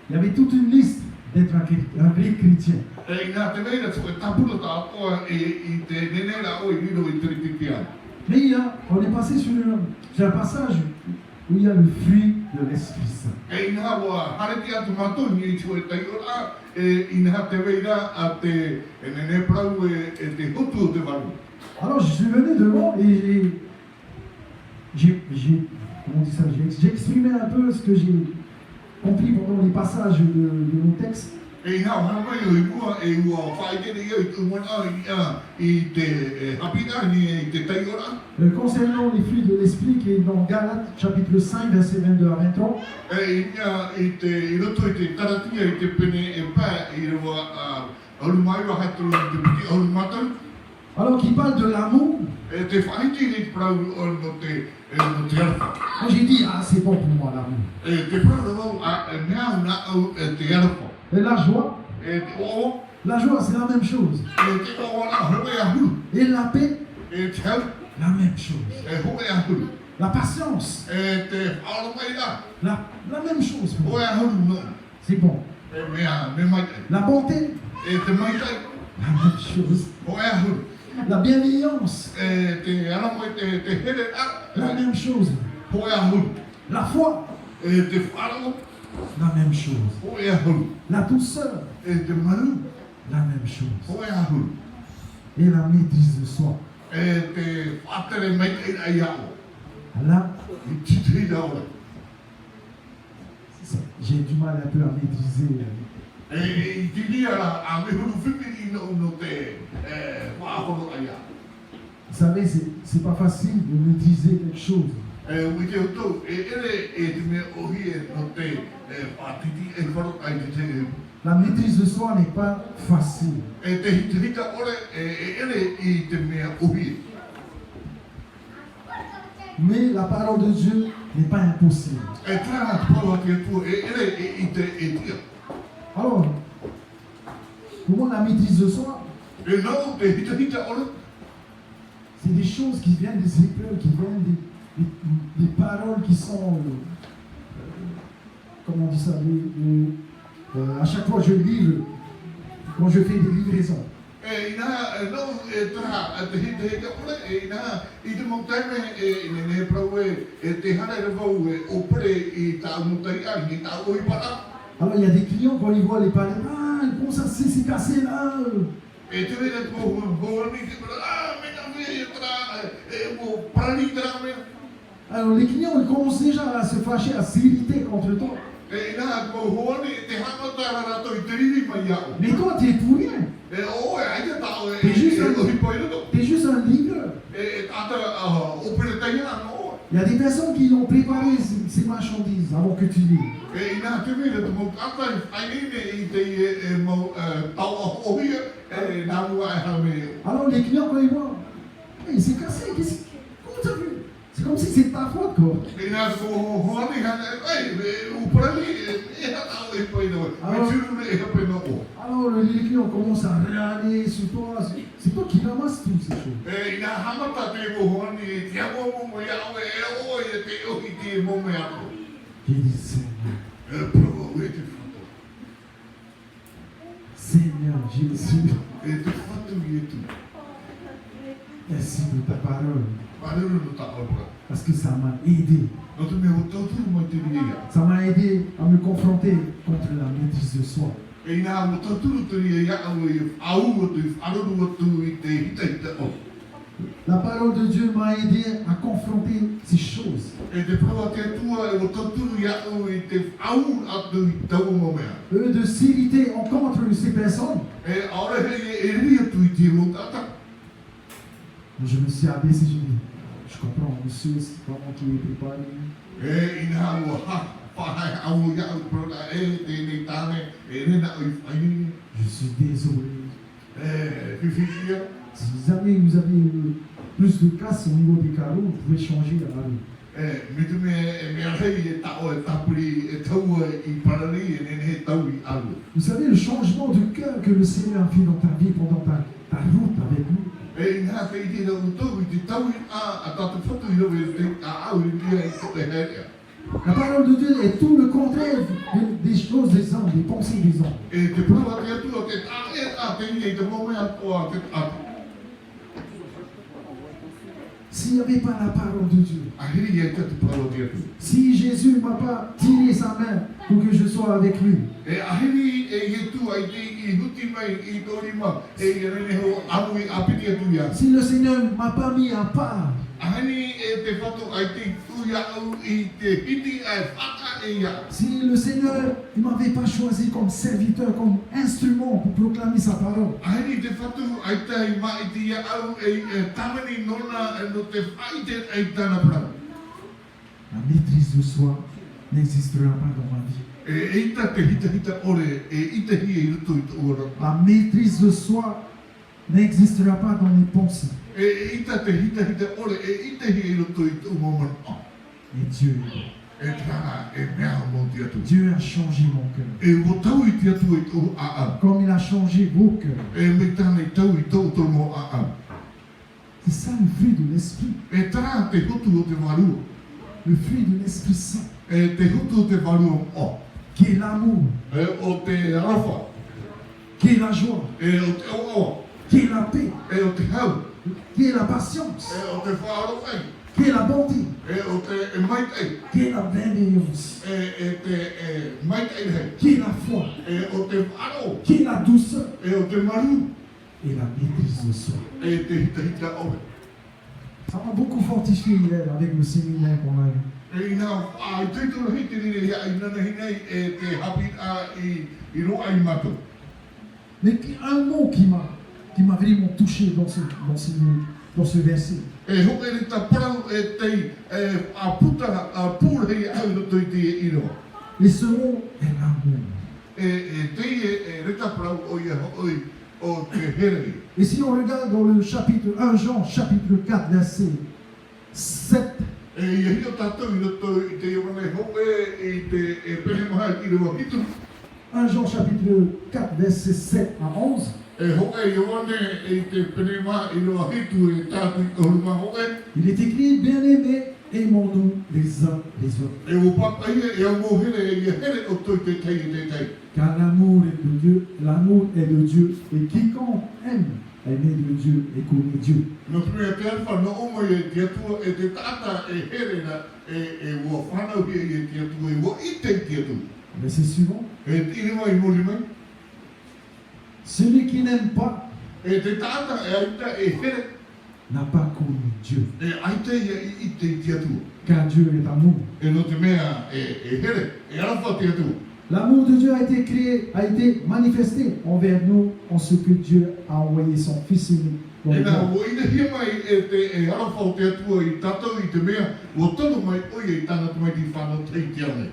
Il y avait toute une liste d'être un vrai chrétien. E ina te meira tō e tapura tā oa i te nenera o i riro i tirititia. Mais on est passé sur un passage où il y a le fruit de l'Esprit Saint. E ina wa hareti atu mātou ni tō e tai ora e ina te meira a te nene prau e te hotu o te waru. Alors je suis venu devant et j'ai exprimé un peu ce que j'ai compris pendant les passages de nos textes. E ina o hana mai o i mua e ua whaidere i o i tumuana i te hapina ni i te tai ora. Concernant les fruits de l'Esprit qui est dans Galates chapitre 5 verset 22 à 23. E ina i roto i te taratia i te pene e pā i roa aurumai wa hatu i te piti aurumatan. Alors qu'il parle de l'amour, E te whaiti ni prau o no te arapa. moi j'ai dit, ah c'est bon pour moi l'amour. E te prau rau a ngā una au te arapa. Et la joie, E te o, la joie c'est la même chose. e te kawana hoe a hulu. Et la paix, E te hau, la même chose. e hoe a hulu. La patience, E te whaoromai la, la même chose pour hoe moi. a hulu no. C'est bon. E mea, me mai tai. La bonté, E te mai tai, la même chose. hoe a hulu. La bienveillance, E te aramai te here la a, même chose. hoe a hulu. La foi, E te whaaro, la même chose. hoe a hulu. La douceur, E te maru, la même chose. hoe a hulu. Et la maîtrise de soi. E te whatere mai te ai ao. Là, I titri da ora. j'ai du mal un peu à maîtriser. E i tini a me huru whipi i no te whaahoro ai ao. Vous savez, c'est pas facile de maîtriser quelque chose. E ui te utou, e ere e te mea ohi e no te whaatiti e wharo ai te La maîtrise de soi n'est pas facile. e te hita ore e ere i te mea ohi. Mais la parole de Dieu n'est pas impossible. E tērā te pau ati atua, e ere i te e tia. Alors, pour moi, la maîtrise de soi, E nau te hita ore, c'est des choses qui viennent des épreuves, qui viennent des paroles qui sont, comment on dit ça, à chaque fois que je livre, quand je fais des livraisons. e ina nau e tērā te hita ore, e ina i te monteme e ne prau e te hana e revau e opere i tā umutai ai, i tā oi para. Alors, il y a des clients, quand ils voient les palettes, ah, comment ça c'est cassé là. E te wera tō hōni te mera, mena me e tērā, e mo parani tērā mea. Alors, les clients, ils commencent déjà à se fâcher, à s'irriter contre toi. E ina tō hōni e te hamata rato i te riri mai au. Mais toi, tu es pour rien. E o e aia tau e T'es juste un- ohi pai rato. Tu es juste un livreur. E tata opere taia no. Il y a des personnes qui ont préparé ces marchandises avant que tu livres. E ina te wera te mo tata i whainene i te mo tau a ohia e nā mua e hame. Alors, les clients, quand ils voient, hey, c'est cassé, comment t'as vu? C'est comme si c'était ta faute, quoi. E ina tō hōni hana, ei, uparani e hana o e pai no. Me tūru e hape no o. Alors, les clients commencent à râler sur toi. C'est toi qui ramasses toutes ces choses. E ina hamata te mo hōni e te amo mo iau e o e te ohi te mo me ako. J'ai dit, Seigneur, E provo e te whatu. Seigneur Jésus, E te whatu i e tu. merci pour ta parole. Paruru no ta ora. Parce que ça m'a aidé. No te mea o tauturu mai te ria. Ça m'a aidé à me confronter contre la maîtrise de soi. E ina o tauturu te ria au e au o te wharuru o tu i te hita o. La parole de Dieu m'a aidé à confronter ces choses. E te prawa te atua e o tauturu ia au i te au atu i tau mo mea. De s'irriter en contre ces personnes. E aore hei e ria tu i te rotata. Je me suis abaissé, je dis, je comprends, monsieur, c'est pas moi qui ai préparé. E ina ua ha, whahai au ia au prona e tēnei tāne, e rena o i whainini. Je suis désolé. E whiwhiria. Si jamais vous avez plus de casse au niveau des carreaux, vous pouvez changer la rue. E me te mea hei e tao e tapuri e taua i parari e nene he tau i alu. Vous savez, le changement de cœur que le Seigneur a fait dans ta vie pendant ta route avec nous, E ina te iti rau tau i te tau i a tatu whatu i rau e te a au i tia i te herea. La parole de Dieu est tout le contraire des choses des hommes, des pensées des hommes. E te prawa te atua te tae a te ni e te mome atoa te atu. S'il n'y avait pas la parole de Dieu, A hiri e te prawa te atu. si Jésus ne m'a pas tiré sa main pour que je sois avec lui, E a hiri e i tu ai te i huti mai i torima e i rene ho amu i apiti atu ia. si le Seigneur ne m'a pas mis à part, A hani e te whatu ai te tuia au i te hiti ai whaka e ia. si le Seigneur ne m'avait pas choisi comme serviteur, comme instrument pour proclamer sa parole, A hani te whatu ai te ma i te ia au e tamani nona e no te whaite ai tana prau. la maîtrise de soi n'existera pas dans ma vie. E ita te hita ore e ita hi e rutu i te ora. La maîtrise de soi n'existera pas dans mes pensées. E ita te hita ore e ita hi e rutu i te umomana. Et Dieu, E trana e mea mo te atu. Dieu a changé mon cœur. E wo tau i te atu i tō a. Comme il a changé vos cœurs. E me tana i tau i tō tō mo a. C'est ça le fruit de l'Esprit. E trana te hutu o te warua. Le fruit de l'Esprit Saint, E te hutu o te warua o. qui est l'amour, E o te rafa. qui est la joie, E o te o. qui est la paix, E o te hau. qui est la patience, E o te whaarowhai. qui est la bonté, E o te maitai. qui est la bienveillance, E te maitai hei. qui est la foi, E o te wharo. qui est la douceur E o te maru. et la maîtrise de soi. E te hita ore. Ça m'a beaucoup fortifié hier avec le séminaire qu'on a eu. E ina ai te tūra hiti rire ia i nana hinei e te hapi a i roa i mato. Mais un mot qui m'a vraiment touché dans ce verset. E hoke ni ta parau e te a puta a pūrei au roto i te i roa. Et ce mot est l'amour. E te e reta parau o ia hoi o te here. Et si on regarde dans le chapitre 1 Jean, chapitre 4, verset 7, E ia hio tātou i roto i te iorane hoke i te e pene maha i roa hitu. 1 Jean chapitre 4, verset 7 à 11, E hoke i iorane i te pene maha i roa hitu e tātou i kahuruma hoke. il est écrit, bien-aimés, aimons-nous les uns les autres. E o papai e au mohere e ia here o toi te tei te tei. Car l'amour est de Dieu, et quiconque aime est né de Dieu et connaît Dieu. No prea te alfa no omo e te atua e te tata e here na e ua whanau hia i te atua e ua i te atua. Verset suivant, E te iri mai mori mai. celui qui n'aime pas E te tata e aita e here n'a pas connu Dieu, e aita ia i te atua. car Dieu est amour. E no te mea e here e alfa te atua. L'amour de Dieu a été manifesté envers nous en ce que Dieu a envoyé son Fils unique dans E le nā monde, ua ina hia mai e te e alfa o te atua i tatou i te mea ua tonu mai oia i tangata mai ti whanau tei te ane.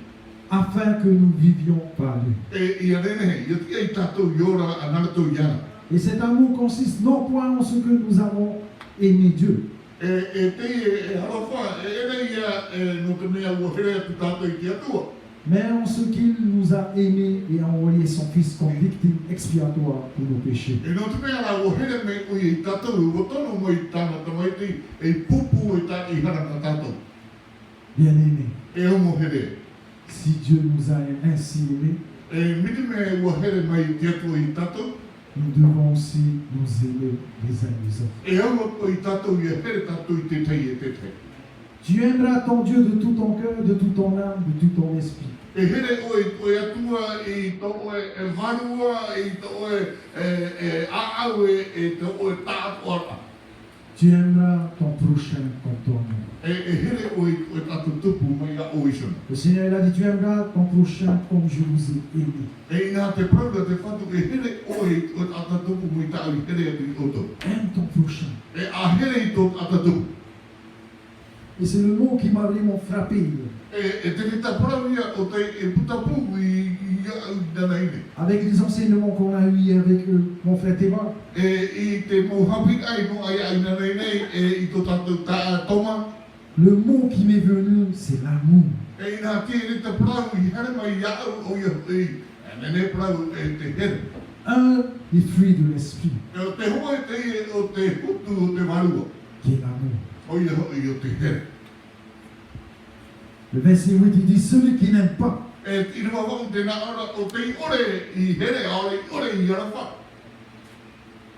afin que nous vivions par lui. E ia rene ia tia i tatou i ora a nagatou i ana. Et cet amour consiste non point en ce que nous avons aimé Dieu, E te e alfa e ere ia no te mea ua here atu tatou i te atua. mais en ce qu'il nous a aimés et a envoyé son Fils comme victime expiatoire pour nos péchés. E no te mea la ua here me oia i tatou ua tonu mai tangata mai ti e pupu e ta i haranga tatou. Bien-aimés, E omo here. si Dieu nous a ainsi aimés, E miti me ua here mai i te atua i tatou. nous devons aussi nous aimer les uns les autres. E omo o i tatou ia here tatou i te tei e te tei. Tu aimeras ton Dieu de tout ton cœur, de toute ton âme, de tout ton esprit. E here oe atua i to oe e varua, i to oe aau e to oe tāpora. Tu aimeras ton prochain comme toi-même. E here oe tatu tupu mai a oisona. Le Seigneur il a dit, tu aimeras ton prochain comme je vous ai aimé. E ina te prauda te whatu e here oe tatu tupu mai tau i here atu i oto. Aime ton prochain. E a here i tō tatu tupu. Et c'est le mot qui m'a vraiment frappé. E te rita praia o te e putapu i au danaine. Avec les enseignements qu'on a eu hier avec mon frère Théba, E i te mohapik ai no ai ai nanaine e i tō tatu ta toma. le mot qui m'est venu, c'est l'amour. E ina te rita prau i here mai iau o ia i nene prau e te here. Un des fruits de l'esprit, E o te hoa te o te hutu o te varua. qui est l'amour. O ia hoi o te here. Le verset 8, il dit, celui qui n'aime pas I rua wong te na ora o te ore I here ore I arafa.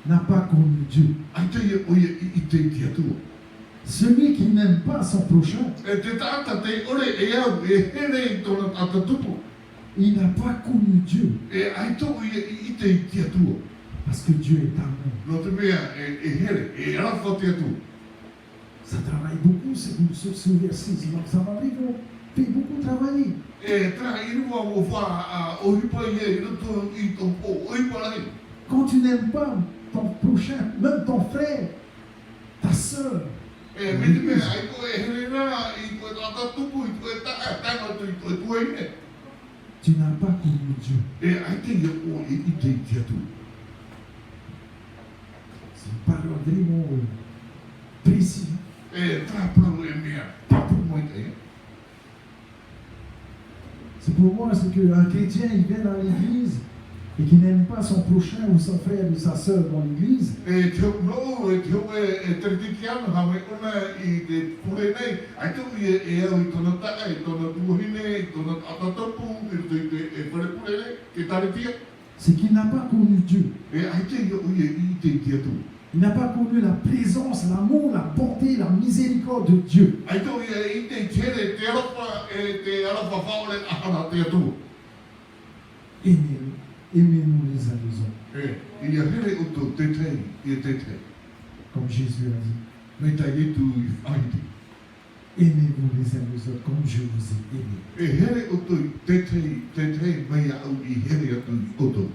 n'a pas connu Dieu. Ai te ia o ia I te tia tua. Celui qui n'aime pas son prochain, Te tata te ore au here I tona tata tupu. il n'a pas connu Dieu. Ai to ia I te tia tua. Parce que Dieu est amour. No te mea here arafa tia tua. Ça travaille beaucoup ce verset. Ça m'a fait beaucoup travailler. Tra I rua o wha o hipa ia I roto I ton po o hipa rai. Quand tu n'aimes pas ton prochain, même ton frère, ta soeur, Mete mea ai ko here rā I koe tata tupu I koe tanga tu I koe tua ine. tu n'as pas connu Dieu. Ai te ia o I te tia tua. C'est une parole vraiment précise. Tra prau mea papu moi te. C'est pour moi, c'est qu'un chrétien, il vient dans l'église et qui n'aime pas son prochain ou son frère ou sa soeur dans l'église, Te no te ho te tiki anu ha me ona I te pure nei. Ai te ia au I tona taka I tona tuohine I tona atatapu I te pure nei ke taretia. c'est qu'il n'a pas connu Dieu. Ai te ia o ia I te tia tu. Il n'a pas connu la présence, l'amour, la bonté, la miséricorde de Dieu. Ai te ia I te tere te arafa whaole ahana tia tu. Aimez-nous les uns les autres, Ia here o to te tei I te tei. comme Jésus a dit. Me tai e tu I aiti. Aimez-vous les uns les autres, comme je vous ai aimé. Here o to te tei mea au I here atu I oto.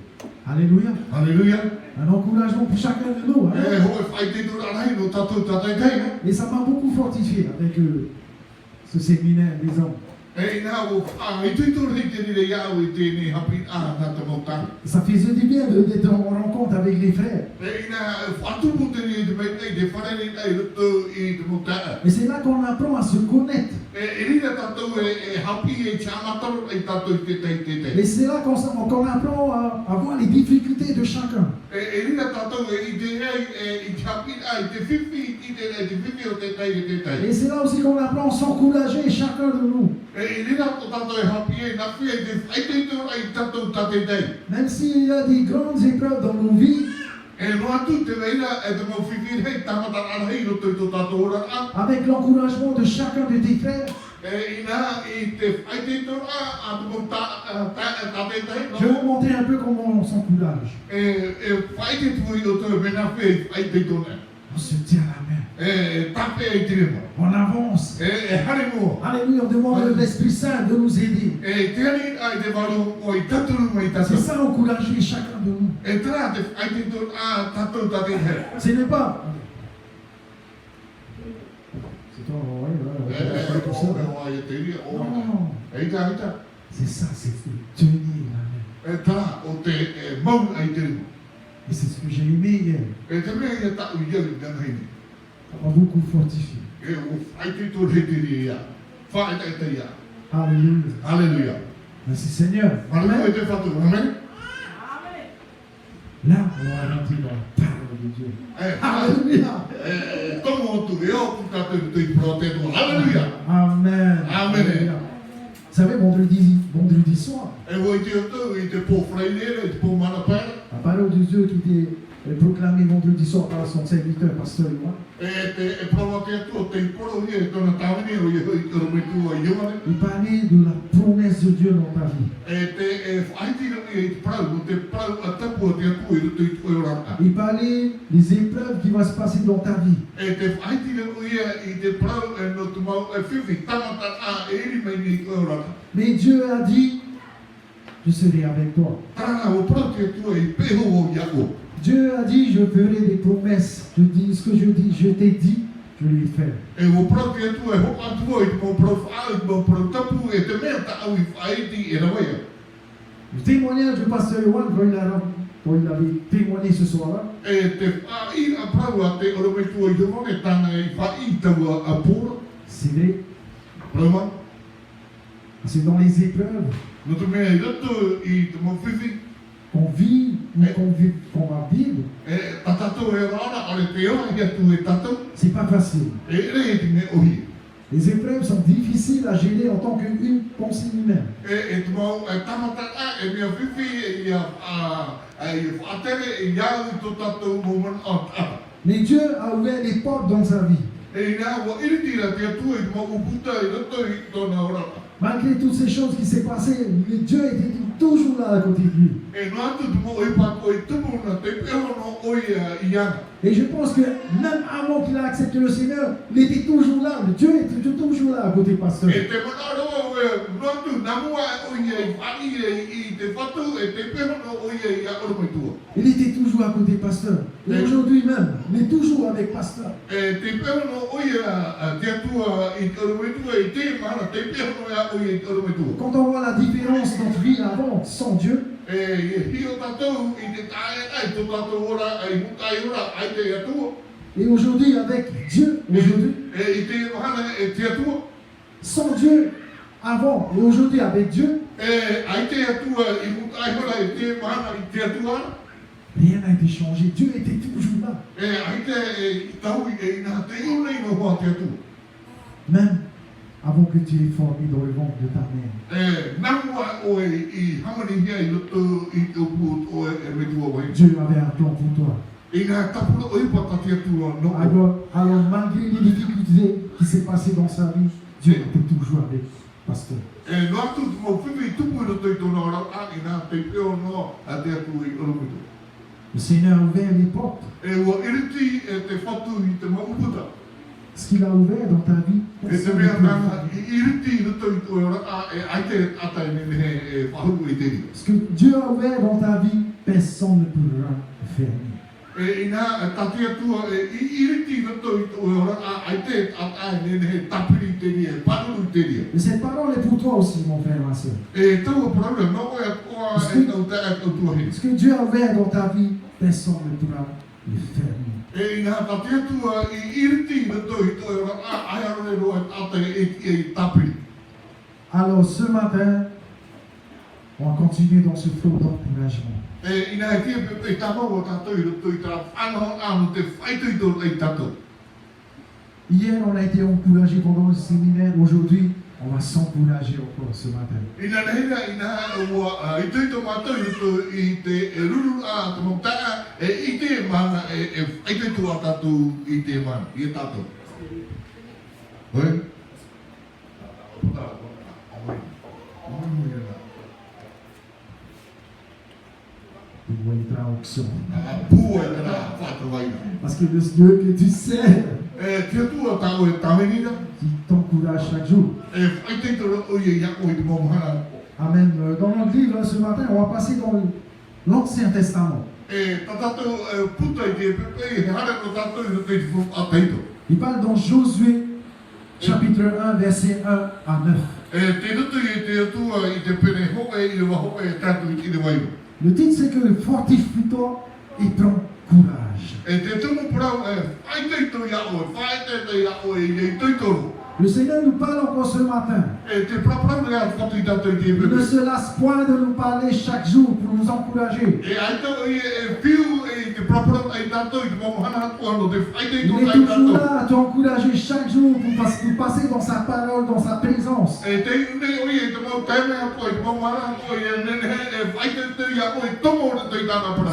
Alléluia. Halleluja. Un encouragement pour chacun de nous. Hein. Hoe whai te tura rai no tatou tatai tei. Et ça m'a beaucoup fortifié avec ce séminaire des hommes. Nā o I tui tūra I te rire iau I tēnei hapi nā te mautanga. Ça faisait du bien d'être en rencontre avec les frères. Nā whatupu te rire te mei te whanere nei ruto I te mautanga. Et c'est là qu'on apprend à se connaître. Rira tatou hapi tāmataru tatou I te tei. Et c'est là qu'on apprend à voir les difficultés de chacun. Rira tatou I te rei I te hapi te whiwhi I te whiwhi o te tei. Et c'est là aussi qu'on apprend à s'encourager chacun de nous. Rira tatou hapi nā whia te whai te tura I tatou tei. Même s'il y a des grandes épreuves dans nos vies, No atu te reira te mau whiwhi hei tamata arahei roto I tō tatou ora a. avec l'encouragement de chacun de tes frères, Ina I te whai te tura a te mau tatei je vais tei. vous montrer un peu comment on s'encourage. Whai te tui o tō mena whai whai te tōne. On se tient la main, Tape ai te remo. on avance. Hare mo. Alléluia, on demande à l'Esprit Saint de nous aider. Te ani ai te waru o I taturu mai C'est tatou. ça, encourager chacun de nous. Tera te whai te tura a tatou tatei hei. Ce n'est pas. C'est toi, ouais, tout ça. Non, Eita. c'est ça, c'est tenir la main. Tera o te mau ai te remo. Et c'est ce que j'ai aimé hier. Te mea ia tau I iau nang heini. Ça m'a beaucoup fortifié. O whai te tura he te ria ia. Whai te ia. Alléluia. Halleluja. Merci Seigneur. Amen. Amen. Te whatu. Amen. Là, on va rentrer dans la parole de Dieu. Alléluia. Tomo tu e o tatou te proteto. Halleluja. Amen. Amen. Alléluia. Vous savez, vendredi soir, E voi te o I te pō freilere, I te pō mana pēra. la parole de Dieu qui était proclamée vendredi soir par son serviteur, pasteur Yohan, Te prova te atu o te poro ia e tona tāwini o I ro me tu o Ioane. il parlait de la promesse de Dieu dans ta vie. Te whaiti ro I te prau, o te prau a tapu o te atu I roto I te oiranga. Il parlait des épreuves qui vont se passer dans ta vie. Te whaiti ro ia I te prau e no tu mau e whiwhi tamata a e iri mei ni te oiranga. Mais Dieu a dit, je serai avec toi. Tana o prau te atu I peho o Iako. Dieu a dit, je ferai des promesses. Je dis ce que je dis, je t'ai dit, je l'ai fait. E o prau te atu e hoka atu o I te mau prau whaau, I te mau prau tapu e te mea ta au I whaiti e rawaia. Le témoignage du pasteur Yohan, quand il avait témoigné ce soir-là, Te whaai a prau a te oro me tu o Ioane tana I whai tau a pōra. c'est vrai, Roma. c'est dans les épreuves No te mea I rato I te mau whiwhi. qu'on vit ou qu'on va vivre. Tatatou e rana, ale te oa I atu e tatou. C'est pas facile. E re e te me ohi. Les épreuves sont difficiles à gérer en tant qu'une pensée humaine. E te mau tamataka e mea whiwhi e ia whaatere e iau i tō tātou moment o tata. Mais Dieu a ouvert les portes dans sa vie. E nā wa iritira te atua i te mau uputa i roto i tōna orata. Malgré toutes ces choses qui s'est passées, mais Dieu était toujours là à côté de lui. E no atu te mau i pako i tupu na te pehono o i ana. Et je pense que même avant qu'il a accepté le Seigneur, il était toujours là. Dieu était toujours là à côté du pasteur. E te manaroa no atu namua o i whani i te whatu e te pehono o i a oromaitua. Il était toujours à côté du pasteur. Et aujourd'hui même, il est toujours avec pasteur. E te pehono o i te atua i te oromaitua i te mana te pehono o i te oromaitua. Quand on voit la différence de notre vie avant, sans Dieu, E hio tātou i te tae ai tō tātou ora ai mukai ora ai te atua. et aujourd'hui avec Dieu, aujourd'hui, E i te wahana e te atua. sans Dieu avant et aujourd'hui avec Dieu, E ai te atua i mukai ora i te wahana i te atua. rien n'a été changé. Dieu était toujours là. E ai te tau i nā te iuna i no hoa te atua. Même avant que tu es formé dans le ventre de ta mère. E namua o i hamani hia i roto i te upu o e metua wai. Dieu avait un plan pour toi. I nā tapura o i pata te atua no. Alors malgré les difficultés qui s'est passées dans sa vie, Dieu était toujours avec pasteur. E no atu te mau whiwi tupu i roto i tōna ora a i nā te peo no a te atua i oromitu. Le Seigneur a ouvert les portes. E ua iriti e te whatu i te mau uputa. Ce qu'il a ouvert dans ta vie, E te personne ne mea peut le nana faire. i iriti i roto i tōna ora a e ai te ata i nene e whahu i te ri. Ce que Dieu a ouvert dans ta vie, personne ne pourra le fermer. E i nā tati atua e i iriti i roto i tōna ora a ai te ata i nene e tapiri i te ri e paruru i te ri. Et cette parole est pour toi aussi, mon frère, ma soeur. E tau parura no e koa e tau te e tau tuahi. Ce que Dieu a ouvert dans ta vie, personne ne pourra le fermer. E i nā tati atua i iriti i roto i tōna ora a ai arore roa e ata e tapiri. Alors ce matin, on va continuer dans ce flot d'encouragement. E ina e tia pepe i tāmau o tātou i roto i tā whanoho anu te whaitu i tō i tātou. Hier, on a été encouragé pendant le séminaire. Aujourd'hui, on va s'encourager encore ce matin. Ina nehira ina ua i tui tō mātou i roto i te ruru a te mautaa e i te mana e whaitu tō a tātou i te mana, i e tātou. Hoi? Pour entrer en action. Pua e tana whātawaina. Parce que le Dieu que tu sais, E tia tua tāu e tāwenina, qui t'encourage chaque jour. e whaitu tō o i e iako i te momohana. Amen. Dans notre livre, ce matin, on va passer dans l'Ancien Testament. E tā tātou puta i te pepe i he hara ko tātou i roto i te whu a teito. Il parle dans Josué, chapitre 1, verset 1 à 9. E te roto i te atua i te pene hoe i le wahoe e tātou i te waiwa. Le titre, c'est que fortifie-toi et prends courage. E te tumu prau e whaiteito i ao, e whaiteito i ao e i toitoro. Le Seigneur nous parle encore ce matin. E te praprau rea whatu i tātou i te Il ne pepe. se lasse point de nous parler chaque jour pour nous encourager. E aito i e piu e te praprau i tātou i te momohana kuano, te Il whaiteito est i toujours tātou. là à t'encourager chaque jour pour passer dans sa parole, dans sa présence. E te une oi e te mau taime a koe, te momohana koe e nene e whaiteito i ao e tomo rato i tāna para.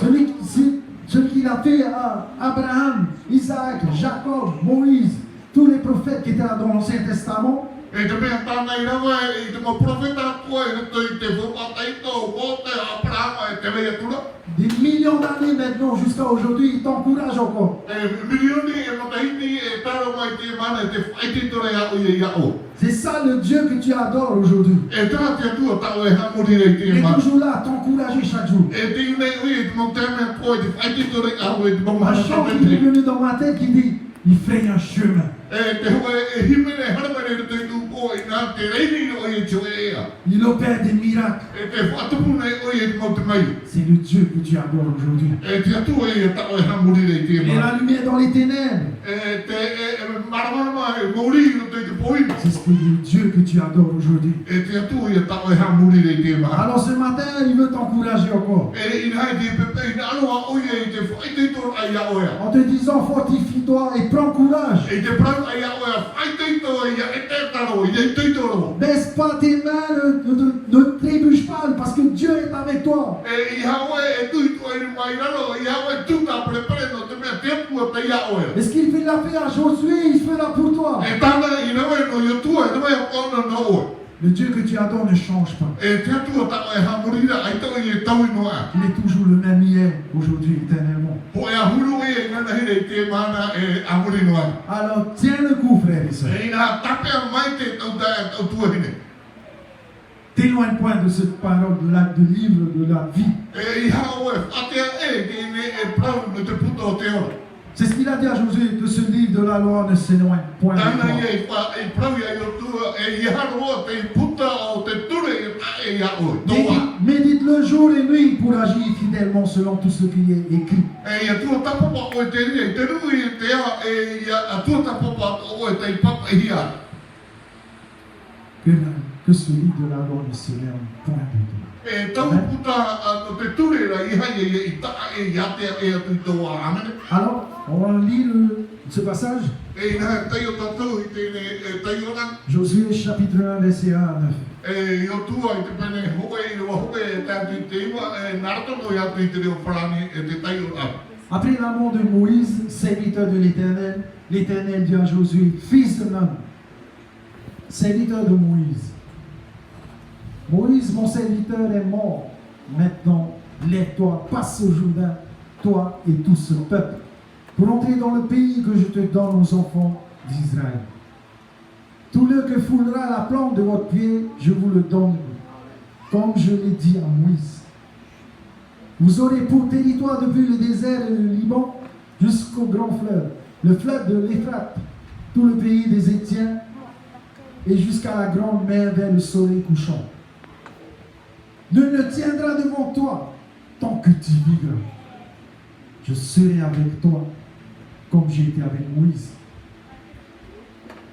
Ce qu'il a fait à Abraham, Isaac, Jacob, Moïse, tous les prophètes qui étaient là dans l'Ancien Testament, E te mea tāna i rawa e te mau profeta koe rato i te whakateito, wote, Abrahama e te mea tura. des millions d'années maintenant jusqu'à aujourd'hui, il t'encourage encore. E milioni e matahini e taro mai te mana e te whaiteito rea o i ao. C'est ça le Dieu que tu adores aujourd'hui. E tā te atua tau e hamurire i te Il est mana. toujours là à t'encourager chaque jour. E te une oi e te mau taime a koe, te whaiteito rea ao e te mau Un mana chant qui est tāpete. venu dans ma tête qui dit, il fait un chemin. E te hoa e himene haramare rato i tupo i nā te reini o i tue ea. Il opère des miracles. E te whaatupuna e oi e te mau te mai. C'est le Dieu que tu adores aujourd'hui. E te atua e tau e hamurire i te Il est mana. la lumière dans les ténèbres. E te maramarama e mauri rato i te poina. C'est ce que le Dieu que tu adores aujourd'hui. E te atu ia tau e hamuri rei te maha. Alors ce matin, il veut t'encourager encore. E ina hai te pepe, ina aloha oia i te whaiteitor ai a oia. En te disant, fortifie-toi et prends courage. E te prau ai a oia, whaiteitor ia e te taro, ia i teitoro. Baisse pas tes mains, ne trébuche pas, parce que Dieu est avec toi. E i hawe e tui toi i mai raro, i hawe tuta prepare no te mea te apua te ia oia. Et ce qu'il fait l'a fait à Josué, il fera pour toi. E tana i nawe no i tua, e nawe o ona no oa. Le Dieu que tu adores ne change pas. E te atua tau e hamurira, ai tau i e tau i noa. Il est toujours le même hier, aujourd'hui, éternellement. Po e ahuru e ngana hire i te mana e amuri noa. Alors tiens le coup, frères et sœurs. E ina tapea mai te tau tae tau tua hine. T'éloigne point de cette parole, de livre de la vie. E i hawe, atea e, te ine e prau no te puta o te ora. C'est ce qu'il a dit à Josué, que ce livre de la loi ne s'éloigne point de Tana toi. i e wha, e prau ia i o tua, e i haroa te puta o te ture e tae i hawe. Toa. Médite-le jour et nuit pour agir fidèlement selon tout ce qui est écrit. E ia tua tapapa o e te ria, te rui e te a, e ia a tua tapapa o e te papa i a. Que ce livre de la loi ne s'éloigne point de toi. E tau puta no te ture ra i hai e i taa e i atea e atu i toa. Amen. Alors, on va lire ce passage. E ina tai o tatou i tene e tai o nan. Josué chapitre 1, verset 1 à 9. E i o tua i te pene hoke i rua hoke e tatu i te iwa e narato no i atu i te reo wharani e te tai o ap. Après la mort de Moïse, serviteur de l'Éternel, l'Éternel dit à Josué, fils de Nun, serviteur de Moïse, Moïse, mon serviteur, est mort. Maintenant, lève-toi, passe au Jourdain, toi et tout ce peuple, pour entrer dans le pays que je te donne aux enfants d'Israël. Tout le que foulera la plante de votre pied, je vous le donne, comme je l'ai dit à Moïse. Vous aurez pour territoire depuis le désert et le Liban jusqu'au grand fleuve, le fleuve de l'Euphrate, tout le pays des Étiens et jusqu'à la grande mer vers le soleil couchant. Nul ne tiendra devant toi tant que tu vivras. Je serai avec toi comme j'ai été avec Moïse.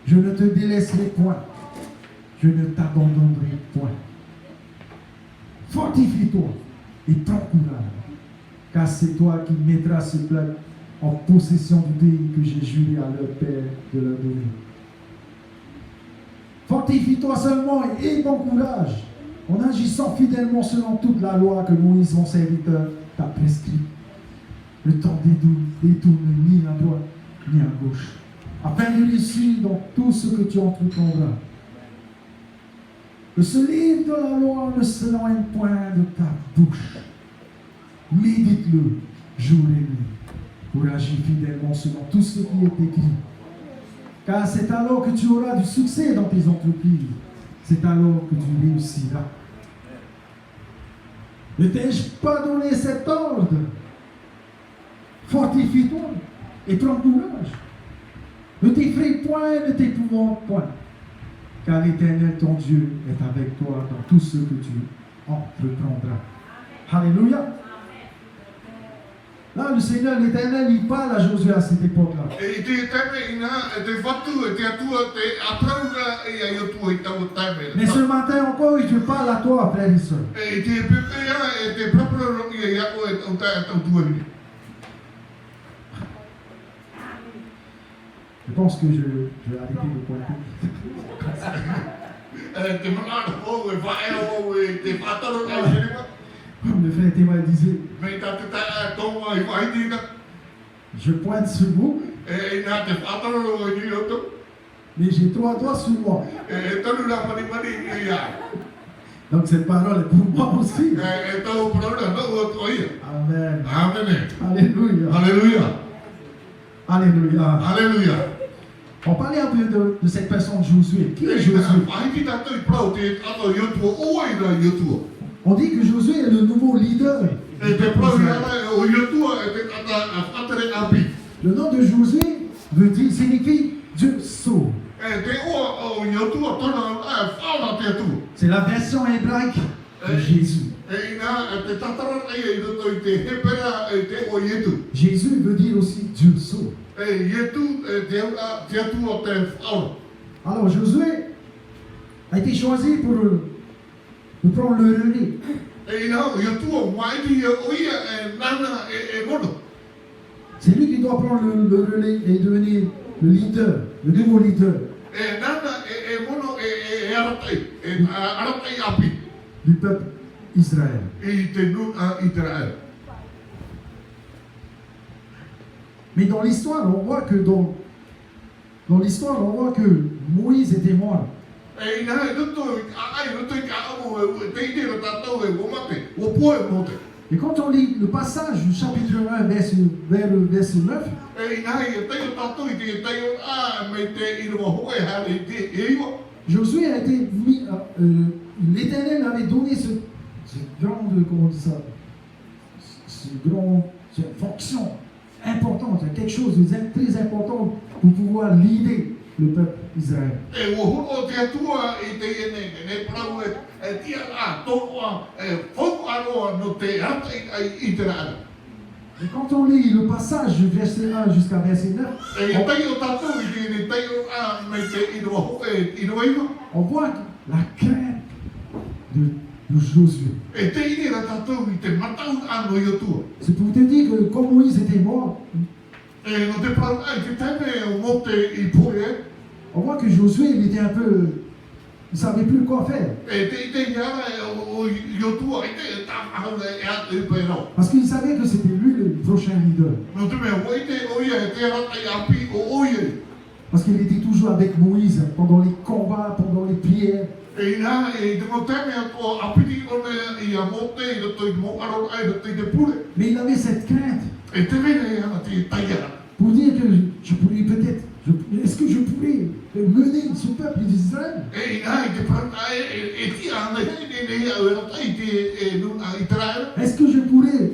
Je ne te délaisserai point. Je ne t'abandonnerai point. Fortifie-toi et prends courage, car c'est toi qui mettras ce peuple en possession du pays que j'ai juré à leur père de leur donner. Fortifie-toi seulement et aie bon courage, en agissant fidèlement selon toute la loi que Moïse, mon serviteur, t'a prescrit. Ne t'en détourne ni à droite ni à gauche, afin de réussir dans tout ce que tu entreprendras. Que ce livre de la loi ne s'éloigne point de ta bouche. Médite-le jour et nuit, pour agir fidèlement selon tout ce qui est écrit. Car c'est alors que tu auras du succès dans tes entreprises. C'est alors que tu réussiras. Ne t'ai-je pas donné cet ordre? Fortifie-toi et prends courage. Ne t'effraie point, ne t'épouvante point. Car l'Éternel, ton Dieu, est avec toi dans tout ce que tu entreprendras. Alléluia. Là, le Seigneur, l'Éternel, il parle à Josué à cette époque-là. E te teme ina, e te whatu, e te atua, te apraura e ai o tua i tau teme. Mais ce matin encore, il te parle à toi, frère et soeur. E te pepea, e te prapura rongi e iako e tau tae tau tua hini. Je pense que je vais arrêter de pointer. E te manana o e whae o e te whataro ai hirima. Comme le frère Théma disait, Me ta te tae tonga i whaitina. je pointe sur vous, E ina te whataro o i ni oto. mais j'ai 3 doigts sur moi. E tonu la mani mani i a. Donc cette parole est pour moi aussi. E tau praura no o to ia. Amen. Amen. Alléluia. Alléluia. Alléluia. Alléluia. On parlait un peu de cette personne Josué. Qui est Josué? Whaiti tatou i prau te ato i otua, o i ra i otua. On dit que Josué est le nouveau leader. E te prau i ara o i otua e te tata a whatere api. Le nom de Josué signifie Dieu sauve. E te oa o i otua tona whaona te atua. C'est la version hébraïque de Jésus. E ina te tatara ai i roto i te hepera e te o ietu. Jésus veut dire aussi Dieu sauve. E ietu te atua te whaona. Alors Josué a été choisi pour prendre le relais. E ina o ia tua mai ti o ia e nana e mono. C'est lui qui doit prendre le relais et devenir le leader, le nouveau leader E nana e mono e aratai api du peuple Israël. i te nu a Israel. Mais dans l'histoire, on voit que dans l'histoire, on voit que Moïse était mort. E ina e roto ai roto i ka amo te ite ro tatou e wo mate wo poe mote. Et quand on lit le passage du chapitre 1 vers le verset 9, E ina e te o tatou i te o a me te i ro hoe ha i te e iwa. Josué a été mis, l'Éternel avait donné ce grand, comment on dit ça, cette fonction importante, quelque chose de très important pour pouvoir leader le peuple Israël. E wo hono te atua i te ne prau e tia a tō a foku aroa no te ata i Israel. Et quand on lit le passage du verset 1 jusqu'à verset 9, E tai o tatou i te ne tai o a me te i ro hoe i ro iwa. on voit la crainte de Josué. E te ine ra tatou i te matau ano i o tua. C'est pour te dire que comme Moïse était mort, E no te prau ai te taime o mote i poe on voit que Josué, il était un peu, il savait plus quoi faire. e te iara o i o tua i te tāmahu e atu i pēro. Parce qu'il savait que c'était lui le prochain leader. No te mea o i te oia e te rata i api o oia. Parce qu'il était toujours avec Moïse pendant les combats, pendant les prières. E ina e te mo teme a ko apiti one i a mote i roto i mo aro ai roto i te pule. Mais il avait cette crainte E te mene e ana te taiara. pour dire que je pourrais peut-être, est-ce que je pourrais mener ce peuple d'Israël? E ina i te prata e ti ana ne au e rata i te nuna i Israel. Est-ce que je pourrais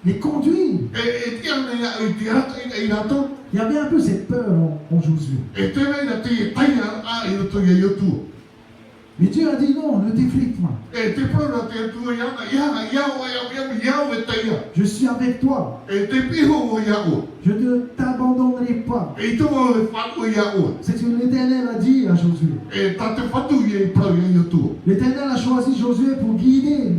les conduire? E ti ana i te rata i rato. Il y avait un peu cette peur en Josué. E te mene te taiara a i roto i a tua. Mais Dieu a dit non, ne t'effraie pas. E te prora te atua i ana iau e taia. Je suis avec toi. E te piho o iau. Je ne t'abandonnerai pas. E tu o e whatu i iau. C'est ce que l'Éternel a dit à Josué. E ta te whatu i e prau i a tua. L'Éternel a choisi Josué pour guider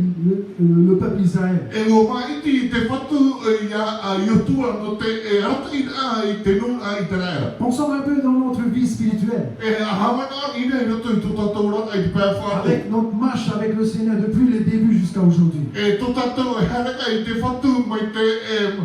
le peuple Israël. E o maiti te whatu i a iotua no te rata i te nuna i te rea. Pensons un peu dans notre vie spirituelle. E a hamana i nei roto i tu tatou rata i te pēr whatu. Avec notre marche avec le Seigneur depuis le début jusqu'à aujourd'hui. E tu tatou e haraka i te whatu mai te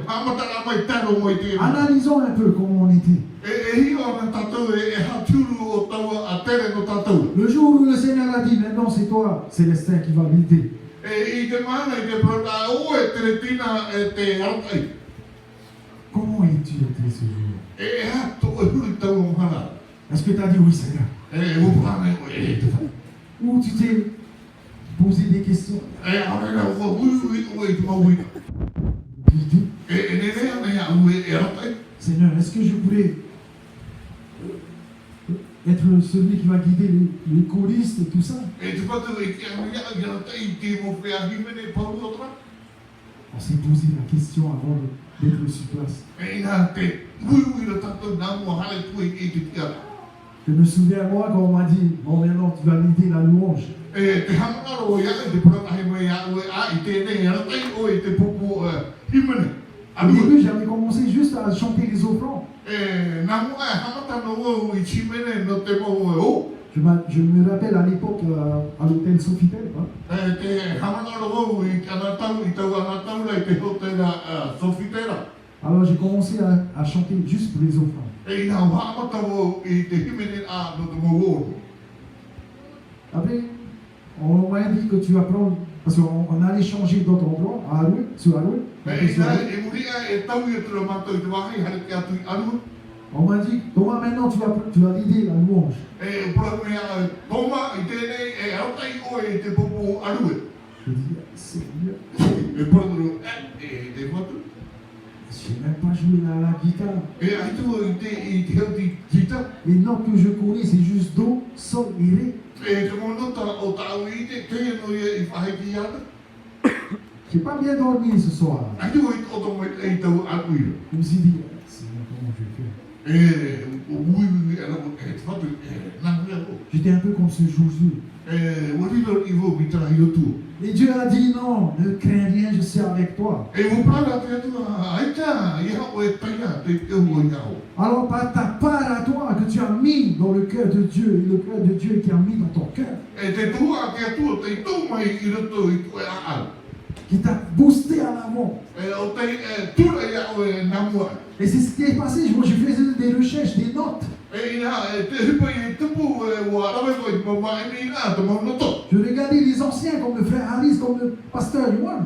hamatara mai taro mai te. Analysons un peu comment on était. E hio ana tatou e haturu o taua a tere no tatou. Le jour où le Seigneur a dit, maintenant c'est toi, Célestin, qui va guider. E i te mana i te prota o e tere tina e te rata i. Comment es-tu été ce jour? E ha to e huri tau o hana. Est-ce que tu as dit oui, Seigneur? E o prane o e te whatu. Ou tu t'es posé des questions? E arena o hui o e te maui. Guidé. E ne rea ne a ue e rata i. Seigneur, est-ce que je pourrais être celui qui va guider les choristes et tout ça? E te whatu e te anu ia rata i te mo whea himene paru o tra. On s'est posé la question avant d'être sur place. E ina te hui ra tatou nā mua hale tui i te tiara. Je me souviens, moi, quand on m'a dit, bon, maintenant, tu vas leader la louange. E te hamara o ia e te prata he mai a ue a i tēnei rata i o e te pupu himene. Au début, j'avais commencé juste à chanter les offrandes. E nā mua e hamata no o i chimene no te mo e o. Je me rappelle à l'époque à l'hôtel Sofitel. Hein. E te hamata no o i anatau i tau anatau i te hotela Sofitera. Alors j'ai commencé à chanter juste pour les offrandes. E ina o hamata o i te himene a no te mo o. Après, on m'a dit que tu vas prendre, parce qu'on allait changer d'autres endroits, à Arouet, sur Arouet. E ina e muria e tau i te ramato i te wahi hare ki atu i anu. On m'a dit, Thomas, maintenant tu vas leader la louange. E pura mea toma i tēnei e autai o e te pupu anu. Je dis, Seigneur, E pura turu e te whatu. je n'ai même pas joué la guitare. E aitu i te heuti tita. Les notes que je connais, c'est juste Do, Sol et Ré. E te monota o tau i te no i whahiki ata. J'ai pas bien dormi ce soir. Aitu i oto mai e tau anu i. Je me suis dit, Seigneur, comment je vais faire? oui, alors, tu vois, J'étais un peu comme ce Josué. Et Dieu a dit non, ne crains rien, je suis avec toi. Alors par ta part à toi que tu as mis dans le cœur de Dieu, et le cœur de Dieu qui a mis dans ton cœur, qui t'a boosté en avant. Et c'est ce qui est passé. Moi, je faisais des recherches, des notes. Je regardais les anciens comme le frère Harris, comme le pasteur Yuan.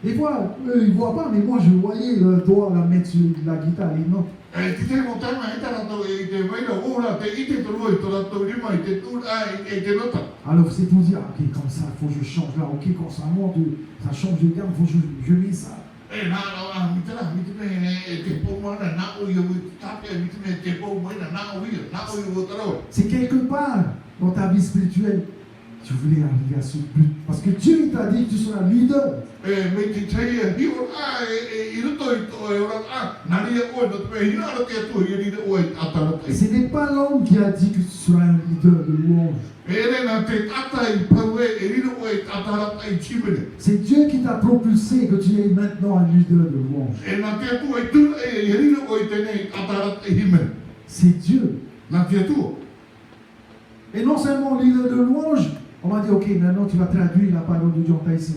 Des fois, eux, ils ne voient pas, mais moi, je voyais le doigt la mettre sur la guitare, les notes. Alors c'est pour dire, ok, comme ça, il faut que je change là, ok, quand ça monte, ça change de gamme, il faut que je mets ça. C'est quelque part dans ta vie spirituelle, tu voulais arriver à ce but. Parce que Dieu t'a dit que tu seras leader. Et ce n'est pas l'homme qui a dit que tu seras un leader de louange. C'est Dieu qui t'a propulsé que tu es maintenant un leader de louange. C'est Dieu. Et non seulement leader de louange, on m'a dit, ok, maintenant tu vas traduire la parole de Dieu en thaïsien.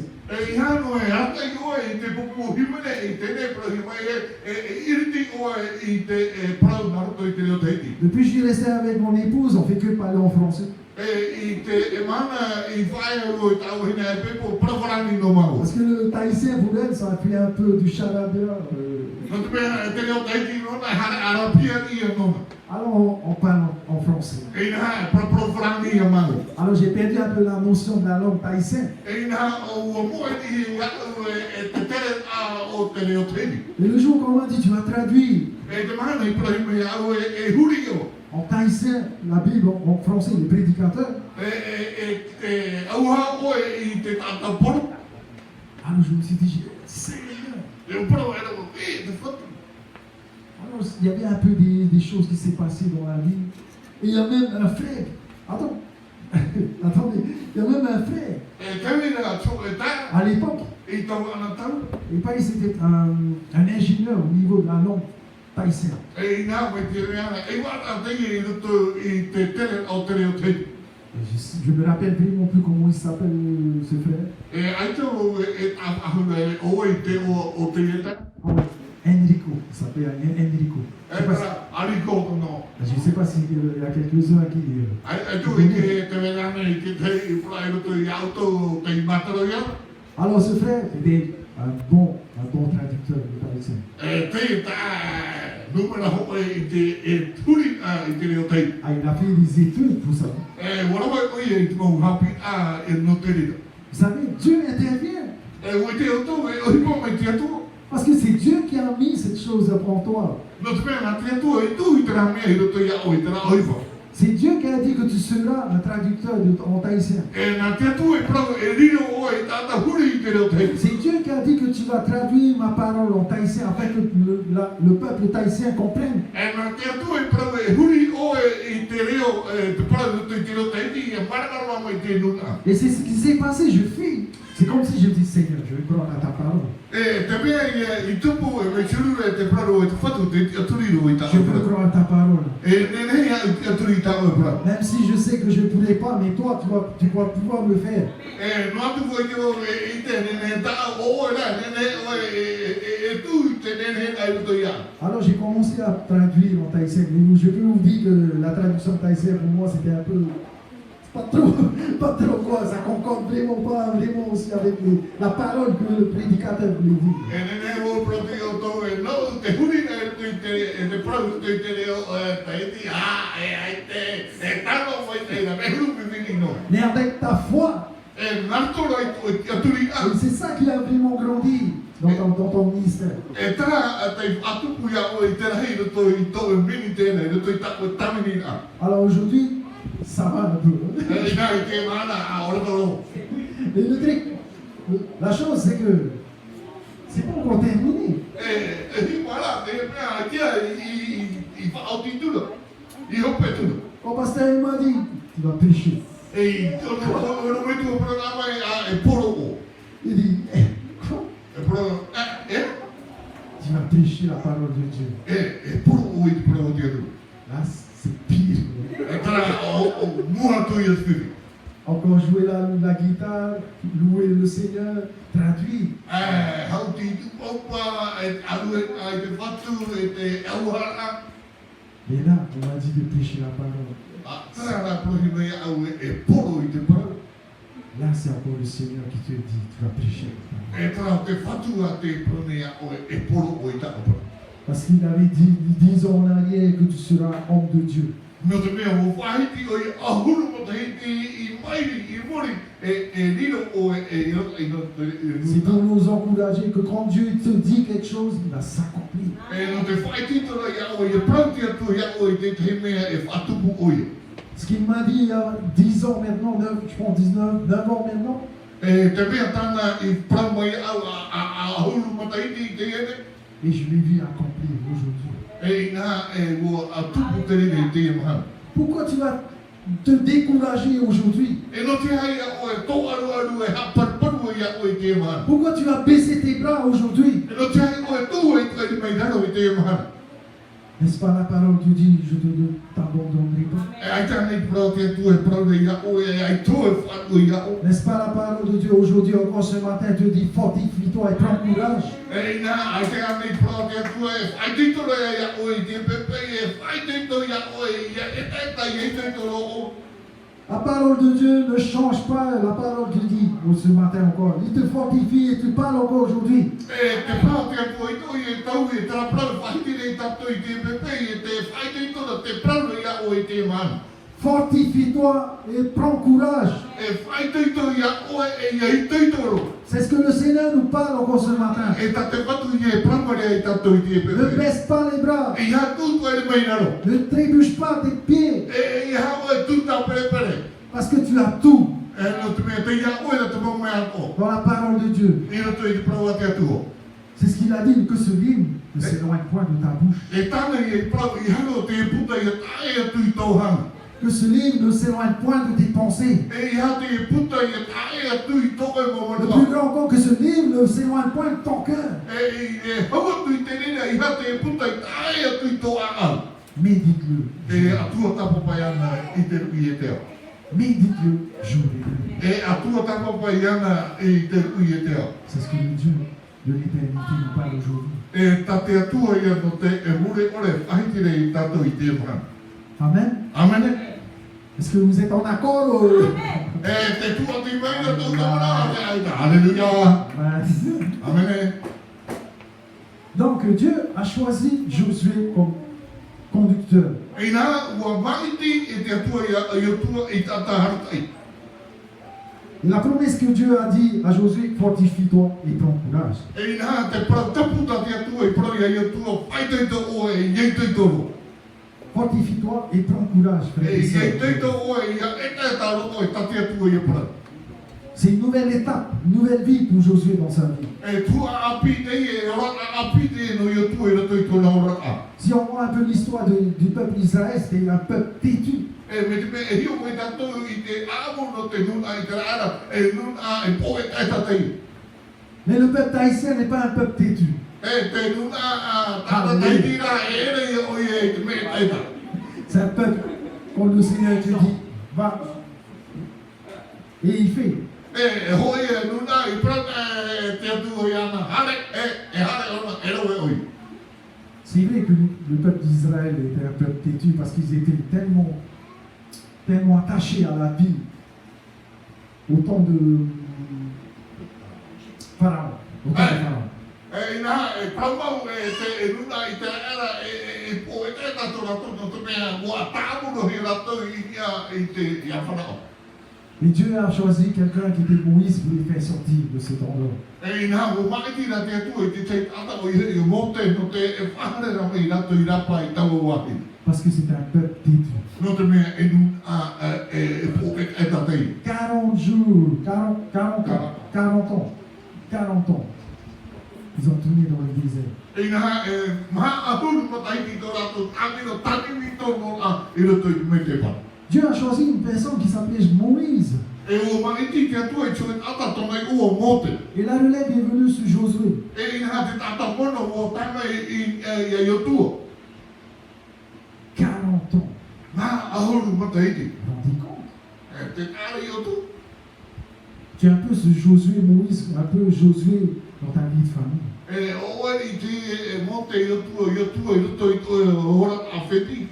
Depuis que je suis resté avec mon épouse, on ne fait que parler en français. Parce que le thaïsien pour elle, ça fait un peu du charabia. Alors on parle en français. Alors j'ai perdu un peu la notion de la langue thaïsienne. Et le jour qu'on m'a dit, tu vas traduire en thaïsien la Bible, en français, les prédicateurs. Alors je me suis dit, Seigneur. Alors il y avait un peu des choses qui s'est passées dans la vie. Et il y a même un frère. Attendez, il y a même un frère. À l'époque, il paraît que c'était un ingénieur au niveau de la langue thaïsienne. Je me rappelle vraiment plus comment il s'appelle ce frère. Enrico, il s'appelle Enrico. Je ne sais pas s'il y a quelques-uns qui... Alors ce frère était un bon traducteur de thaïsien. Il a fait des études pour ça. Vous savez, Dieu intervient. Parce que c'est Dieu qui a mis cette chose avant toi. C'est Dieu qui a dit que tu seras un traducteur en thaïsien. C'est Dieu qui a dit que tu vas traduire ma parole en thaïsien afin que le peuple thaïsien comprenne. Et c'est ce qui s'est passé, je fais. C'est comme si je dis, Seigneur, je vais prendre ta parole. Je veux prendre ta parole. Même si je sais que je ne pourrai pas, mais toi, tu vas pouvoir me faire. Alors j'ai commencé à traduire en thaïsien. Je peux vous dire que la traduction thaïsienne pour moi c'était un peu... Pas trop quoi, ça concorde vraiment pas vraiment aussi avec la parole que le prédicateur voulait dire. Mais avec ta foi, et c'est ça qui a vraiment grandi dans ton ministère. Alors aujourd'hui, ça va un peu. Et le truc, la chose c'est que c'est pas encore terminé. Voilà, il va au titre. Il va pas tout. Quand pasteur il m'a dit, tu vas pécher. Et on met tout au programme et pour Il dit, quoi? Tu vas pécher la parole de Dieu. Et pour Dieu. Là, c'est pire. Encore jouer la guitare, louer le Seigneur, traduire. Mais là, on m'a dit de pécher la parole. Là, c'est encore le Seigneur qui te dit, tu vas pécher la parole. Parce qu'il avait dit 10 ans en arrière que tu seras homme de Dieu. C'est pour nous encourager que quand Dieu te dit quelque chose, il va s'accomplir. Ce qu'il m'a dit il y a 10 ans maintenant, 9, je pense 9 ans maintenant, et je l'ai vu accomplir aujourd'hui. Pourquoi tu vas te décourager aujourd'hui? Pourquoi tu vas baisser tes bras aujourd'hui? N'est-ce pas la parole qui dit, je ne t'abandonnerai pas? N'est-ce pas la parole de Dieu aujourd'hui encore ce matin te dit, fortifie-toi et prends courage? La parole de Dieu ne change pas la parole qu'il dit ce matin encore. Il te fortifie et tu parles encore aujourd'hui. Fortifie-toi et prends courage. C'est ce que le Seigneur nous parle encore ce matin. Ne baisse pas les bras. Ne trébuche pas tes pieds. Parce que tu as tout dans la parole de Dieu. C'est ce qu'il a dit, que ce livre ne s'éloigne point de ta bouche. Que ce livre ne s'éloigne point de tes pensées. Le plus grand encore, que ce livre ne s'éloigne point de ton cœur. Médite-le. Médite-le jour et nuit. C'est ce que le Dieu de l'éternité nous parle aujourd'hui. Amen. Amen. Est-ce que vous êtes en accord? Alléluia. Amen. Donc Dieu a choisi Josué comme conducteur. La promesse que Dieu a dit à Josué, fortifie-toi et prends courage. Fortifie-toi et prends courage, frère et sœur. C'est une nouvelle étape, une nouvelle vie pour Josué dans sa vie. Si on voit un peu l'histoire du peuple d'Israël, c'était un peuple têtu. Mais le peuple haïtien n'est pas un peuple têtu. C'est un peuple, quand le Seigneur te dit, va, et il fait. C'est vrai que le peuple d'Israël était un peuple têtu parce qu'ils étaient tellement attachés à la vie au temps de Pharaon. Et Dieu a choisi quelqu'un qui était Moïse pour les faire sortir de cet endroit. E ina o maiti na te atu e te tei tata o i mo te no te e whahare na mei rato I rapa I tau o wahi. Parce que c'est un peuple têtu. No te mea e nu e poke e tatei. 40 jours, 40 ans. Ils ont tourné dans le désert. E ina e maha ahuru mo tai ki tō rato tani mi tō no a I roto I me te pa. Dieu a choisi une personne qui s'appelait Moïse. E o maiti te atu e tue tata tōna I ua mote. Et la relève est venue sur Josué. E ina te tata mono o tana I yotua. 40 ans. Maha ahuru mo tai ki. Vous vous rendez compte? E te kare yotu. Tu es un peu ce Josué, Moïse, un peu Josué dans ta vie de famille. E o e te e mote yotua I roto I tō hora a wheti.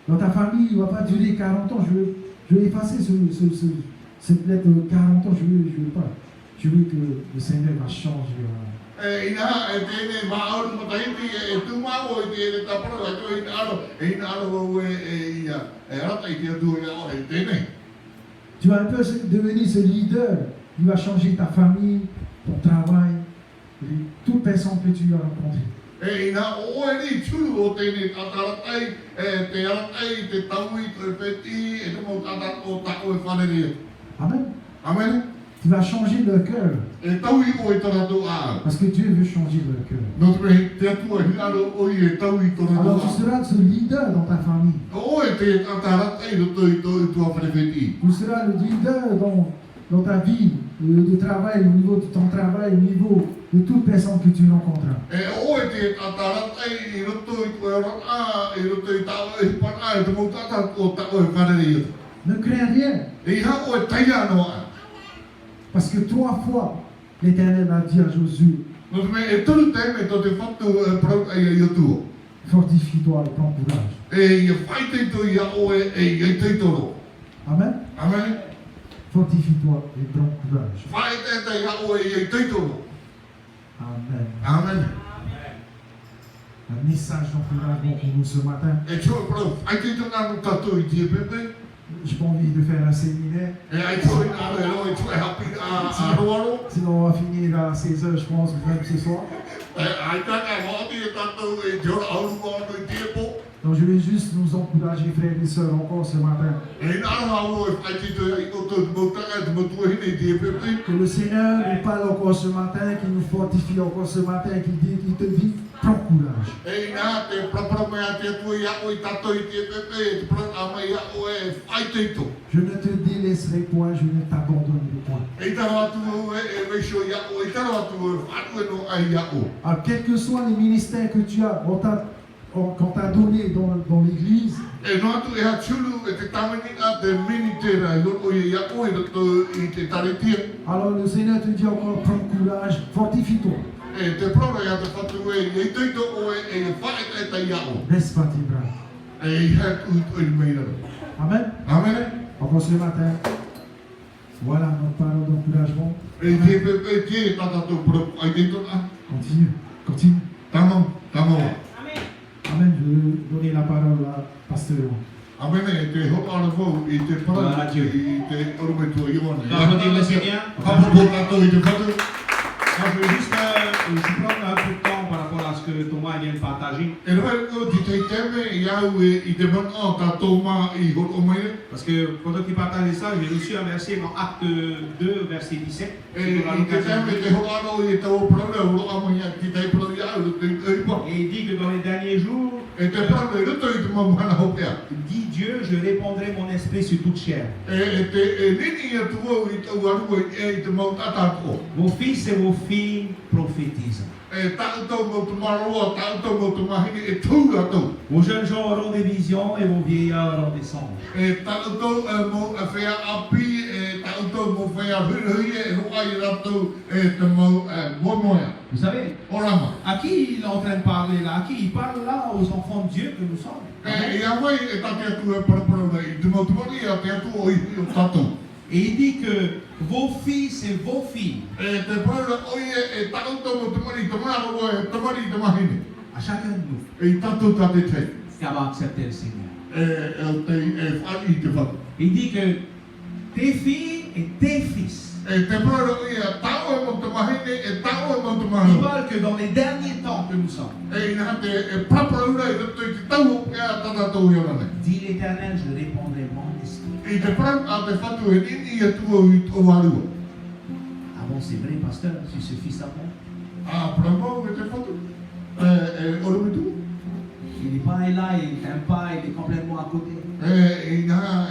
Dans ta famille, il ne va pas durer 40 ans. Je vais effacer cette lettre de 40 ans. Je veux pas. Je veux que le Seigneur va changer. E ina e tēne maoru mo tahiti e tūmao I te tapara I tō ina aro. E ina aro e ia. E rata I te atu e o e tēne. Tu vas un peu devenir ce leader. Il va changer ta famille, ton travail, et toute personne que tu as rencontrée. E ina o e ni tūru o tēne tataratai, te aratai, te taui, te peti, e te mo tata o tako e whaneria. Amen. Amen. Tu vas changer leur cœur. E taui o e tarato a. Parce que Dieu veut changer leur cœur. No te me te atu e hinaro o I e taui tarato Alors tu a. seras ce leader dans ta famille. O e te tataratai roto I tō tua whanewheti. Tu seras le leader dans ta vie de travail, au niveau de ton travail, au niveau de toute personne que tu rencontreras. E o e te tataratai I roto I tō rata, I roto I tau e hipana, e te mo tata o tako e whaneria. Ne crains rien. E iha o e taia noa. Parce que 3 fois, l'Éternel a dit à Josué, No te me e tolu teme to te whatu prau e yotua. fortifie-toi et prends courage. E ia whai teito ia o e teitoro. Amen. Amen. Fortifie-toi et prends courage. Whai teita ia o e teitoro. Amen. Amen. Un message d'encouragement pour nous ce matin. E tō prau, ai teito ngā no tato I tie pepe. J'ai pas envie de faire un séminaire. E ai tō I ngā reo e tō e hapi a roaro. Sinon, on va finir à 16h, je pense, même ce soir. E ai taka hoti e tato e jora auru ano I tie po. Donc, je vais juste nous encourager, frères et sœurs, encore ce matin. E nā rao e whai teito ia I o tō motaka te motua hine I tie pepe. Que le Seigneur nous parle encore ce matin, qu'il nous fortifie encore ce matin, qu'il te dit, prends courage. E nā te prapara mea te atu ia o I tato I tie pepe, e te prapara ia o e whai teito. Je ne te délaisserai point, je ne t'abandonnerai point. E taro atu e reisho ia o, e taro atu e whatu e no ai ia o. Alors, quels que soient les ministères que tu as, qu'on t'a donné dans l'église, E no atu e hatulu e te tamaninga te minitera I loko I ia o I roto I te taretia. alors le Seigneur te dit encore, prends courage, fortifie-toi. E te prora ia te whatu e teito o e whae e ta ia o. Laisse pas tes bras. E I hatu I meira. Amen. Amen. Encore ce matin. Voilà notre parole d'encouragement. E te pepe te tatato pro ai te tona. Continue. Tamo. Amen. Amen. Je vais donner la parole à Pasteur. Amen. E te hopa ara vau I te para I te orumetua I wana. Applaudissez le Seigneur. Hapo po tato I te whatu. Moi, je veux juste prendre un peu de temps par rapport à ce que Thomas vient de partager. E roi o ti te teme iau I te mana o tatou ma I hot o mai. Parce que pendant qu'il partageait ça, j'ai reçu un verset dans Acte 2, verset 17. E I te teme te ho ano I tau prana o roa mai ki te prana iau te ipa. Et il dit que dans les derniers jours, E te prana I roto I te mamana hopea. dit Dieu, je répandrai mon esprit sur toute chair. E te nini ia tuo I tau arua I te mau tatako. Vos fils et vos filles prophétisent. E tātou mo tu maroa, tātou mo tu mahini e tūra tau. Vos jeunes gens auront des visions et vos vieillards auront des songes. E tātou mo whea api, e tātou mo whea huihui e roa I ratou e te mau momoia. Vous savez, Orama. à qui il est en train de parler là? À qui il parle là? Aux enfants de Dieu que nous sommes. E ia mai e tate atu e parapara nei, te mau tumani e te atu o I o tātou. Et il dit que vos fils et vos filles, E te parara oie e tātou mo tumani, te mararoa e tamari te mahini. à chacun de nous, E tātou tate te. qui avons accepté le Seigneur. E whai I te whatu. Il dit que tes filles et tes fils. E te proro ia tau e mo te mahine e tau e mo te Ils mahine. parlent que dans les derniers temps que nous sommes, E ina te e prapraura i roto i te tau e a tata tau iona nei. dit l'Éternel, je répandrai mon esprit. I te pram a te whatu e nini e tua i tō arua. Ah bon, c'est vrai, pasteur, c'est suffisamment. A pramau e te whatu. Oromitu. Il n'est pas là, il n'aime pas, il est complètement à côté. E ina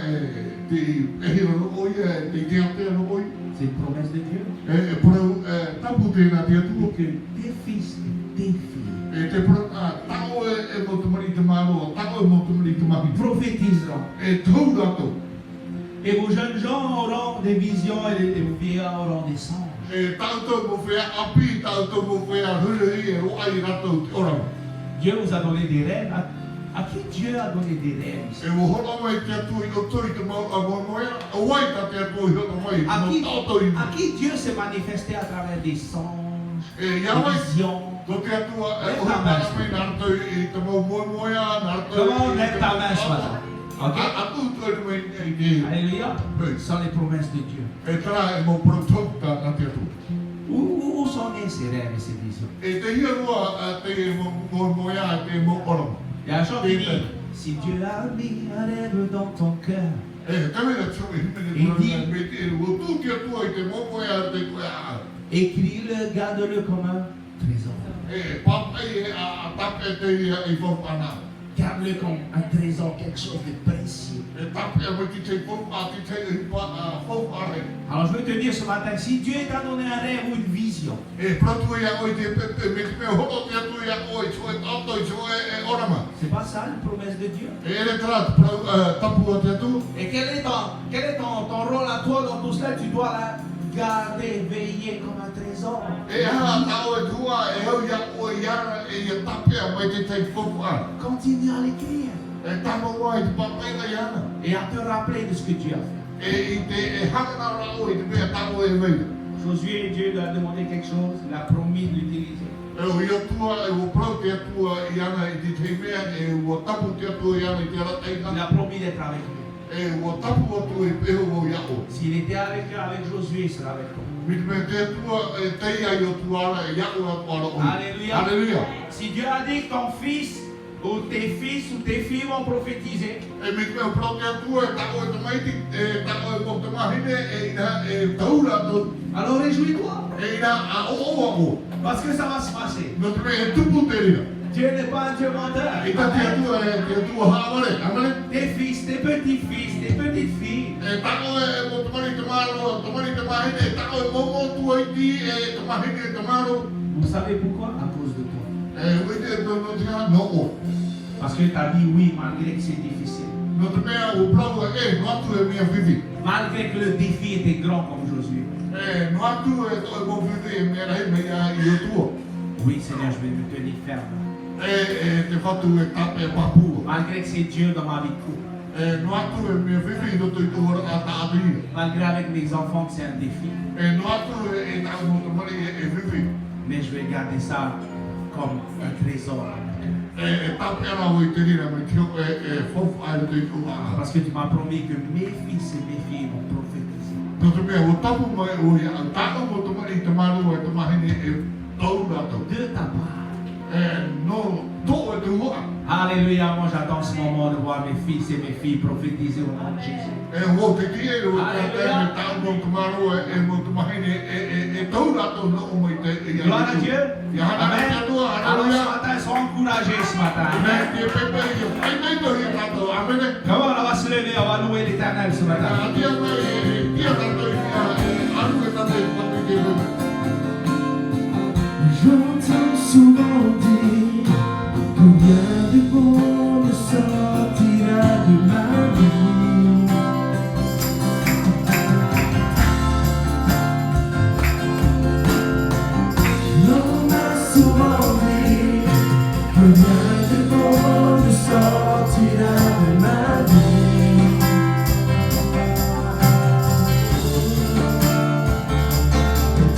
te hira no oi e te te atea no oi. C'est une promesse de Dieu. E prau tapu tēnā te atua. Que tes fils et tes filles E te prau tau e mo te mari te maro, tau e mo te mari te mahi. prophétiseront. E tau rato. Et vos jeunes gens auront des visions et vos vieillards auront des songes. E tautou mo whea api, tautou mo whea hurui e roa i rato te orama. Dieu vous a donné des rêves. À qui Dieu a donné des rêves ici? E wo hona mai te atu i o tui te mau a momoea, a wai ta te atu i hona mai, À qui Dieu s'est manifesté à travers des songes, E des Yahweh, visions? to te atu o hana mai nā rato i te mau momoea, nā rato Comment lève ta main ce matin? Ok? Atu tui mai i te. Alléluia. Oui. Ce sont les promesses de Dieu. E tara e mo protokta nā te atu. Où sont nés ces rêves et ces visions? E te hia rua te momoea, te mo orama. Il y a un chant qui dit, si Dieu a mis un rêve dans ton cœur, E tame na tau i himene tōna me te wo tū te atu i te momoea te koe a. écris-le, garde-le comme un trésor. E papai e a tape te ia i whawhana. Garde-le comme un trésor, quelque chose de précieux. E tape a wiki te whawha, ti te i whawhare. Alors je veux te dire ce matin, si Dieu t'a donné un rêve ou une vision, E pratu ia oi te pepe, me te mea hoto te atu ia oi, choe tato i choe e orama. c'est pas ça une promesse de Dieu. E ere tara tapu a te atu. Et quel est ton rôle à toi dans tout cela? Tu dois la garder, veiller comme un trésor. E ha tau e tua e hau ia oi iara e ia tape a mai te te whawhara. Continue à l'écrire E tamo wai te papai na iana. et à te rappeler de ce que Dieu a fait. E i te hangana rao i te mea tamo e veina. Josué, Dieu lui a demandé quelque chose, il a promis de l'utiliser. E o ia tua e o prau te atua iana i te te mea e o tapu te atua iana i te ara Il teina. a promis d'être avec lui. E o tapu atu e peho o iao. S'il était avec Josué, il sera avec toi. Mi te mea te atua e teia i o tuara e iao a tuara o. Alléluia. Alléluia. Si Dieu a dit que ton fils ou tes fils ou tes filles vont prophétiser, E mi te mea prau te atua e tako e te maiti, e tako e mo te mahine e ina e taura atu. alors réjouis-toi. E ina a o o o. Parce que ça va se passer. No te mea e tupu te rira. Dieu n'est pas un Dieu menteur. E ta te atua e te atua haaware. Amane. Tes fils, tes petits-fils, tes petites-filles, E tako e mo te mani te maro, te mani te mahine, e tako e momo tua i ti e te mahine e te maro. vous savez pourquoi? À cause de toi. E wite no te ha no o. Parce que tu as dit oui malgré que c'est difficile. No te mea o prau e no atu e mea vivi. Malgré que le défi était grand comme Josué. E no atu e to e mo vivi e mea rei mea i o tua. Oui Seigneur, je vais me tenir ferme. E te whatu e tape e papu. Malgré que c'est Dieu dans ma vie de couple. E no atu e mea vivi i roto i tu hora a ta api. Malgré avec mes enfants que c'est un défi. E no atu e tau mo te mani e vivi. Mais je vais garder ça comme un trésor. E tape ana o i te rira me tio e fofu ai roto i tu hora. Parce que tu m'as promis que mes fils et mes filles vont prophétiser. No te mea o tapu mai o ia a tako mo te mani te maru e te mahine e tau rato. De ta part. E no to e te hua. Alléluia, moi j'attends ce moment de voir mes fils et mes filles prophétiser au nom de Jésus. E ho te ki e ro te me tau mo te maru e mo te mahine e tau rato no o mai te e ia. Gloire à Dieu. Ia hana Amen. te atua, Alors ce haleluia. matin, sois encouragés ce matin. Me te pepe i whai nei to i rato. Amene. Comment on va se lever, on va louer l'Éternel ce matin. A tia mai e tia rato i aru e tata i pati te pepe. J'entends souvent dire combien de bon ne sortira de ma vie. L'on m'a souvent dit combien de bon ne sortira de ma vie.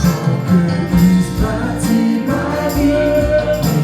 Tant que Christ bâtit ma vie,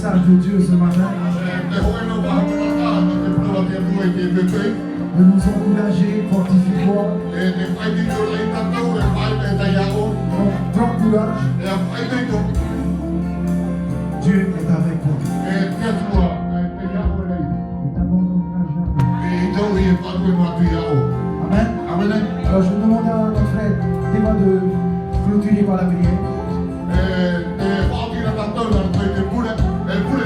message de Dieu ce matin, Te hoe no whakamata, te pua te mua i te pepe. de nous encourager, fortifie-toi, Te whai ni o rei tatau, e whai te tai ao. prends courage, E whai ni o, Dieu est avec toi. te tua, te ao rei. Ne t'abandonnera jamais. E tau i e whakue matu i ao. Amen. Amen. Alors je demande à notre frère Théma de clôturer par la prière. Te whaatira tatau, nara toi te pule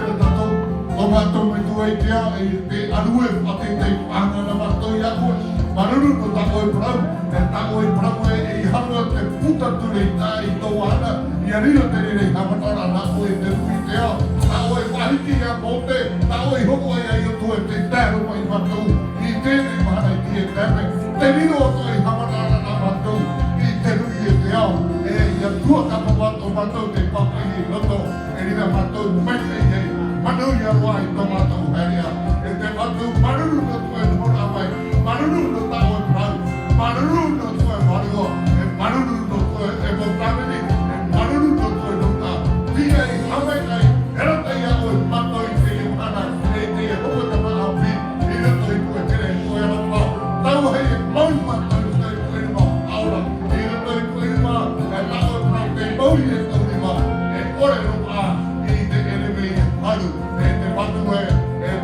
te tatau. O mātou me tua i tea, e te arue whate te whangana mātou i ako. Maruru no tako e prau, tako e prau e hanga te puta ture i tā i tō ana. I arira te rere hamatara nako e te rui tea. Tako e wahiki a mote, tako e hoko e ai o tu e te tēro mai mātou. I tēnei mana i ti e tēme, te riro o toi hamatara na mātou. I te rui e te ao, e ia tua kapa mātou te papai i roto. E rira mātou mene i ei, manu i arua i tō mātou heria. E te mātou maruru no tu e hora mai, maruru no tau e prau, maruru no tu e marua, e maruru no tu e motamini, e maruru no tu e nuka. Tia i hame kai, era te ia o e mātou i te iuhana, e te e hopa te maa pi, i roto i tu e tere o e rapa. Tau hei e mau mātou i tu e rima aura, i roto i tu e rima, e tau e prau te mau i e tau rima, e ore ropa i te enemi i haru, e te matu e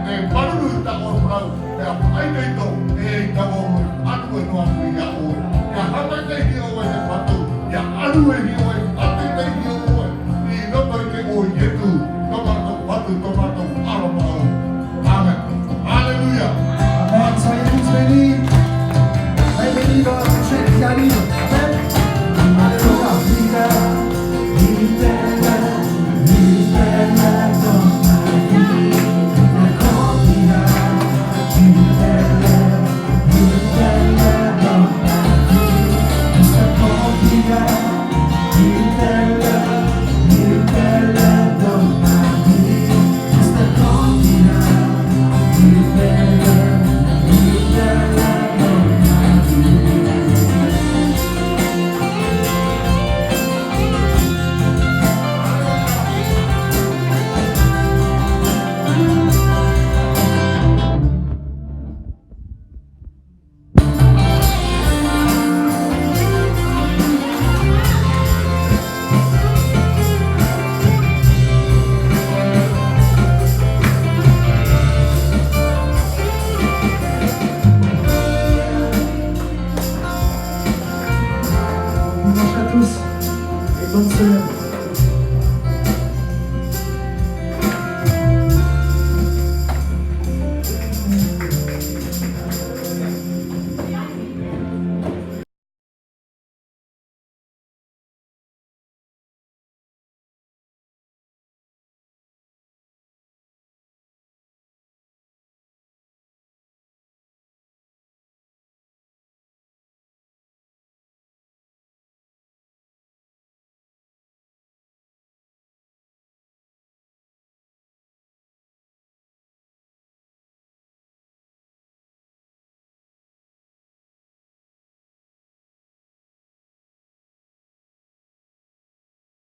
te maruru i tau e prau, e a pai nei tau, e tau o anu e noa i a oe. Ia hama kei ki o e te matu, ia anu e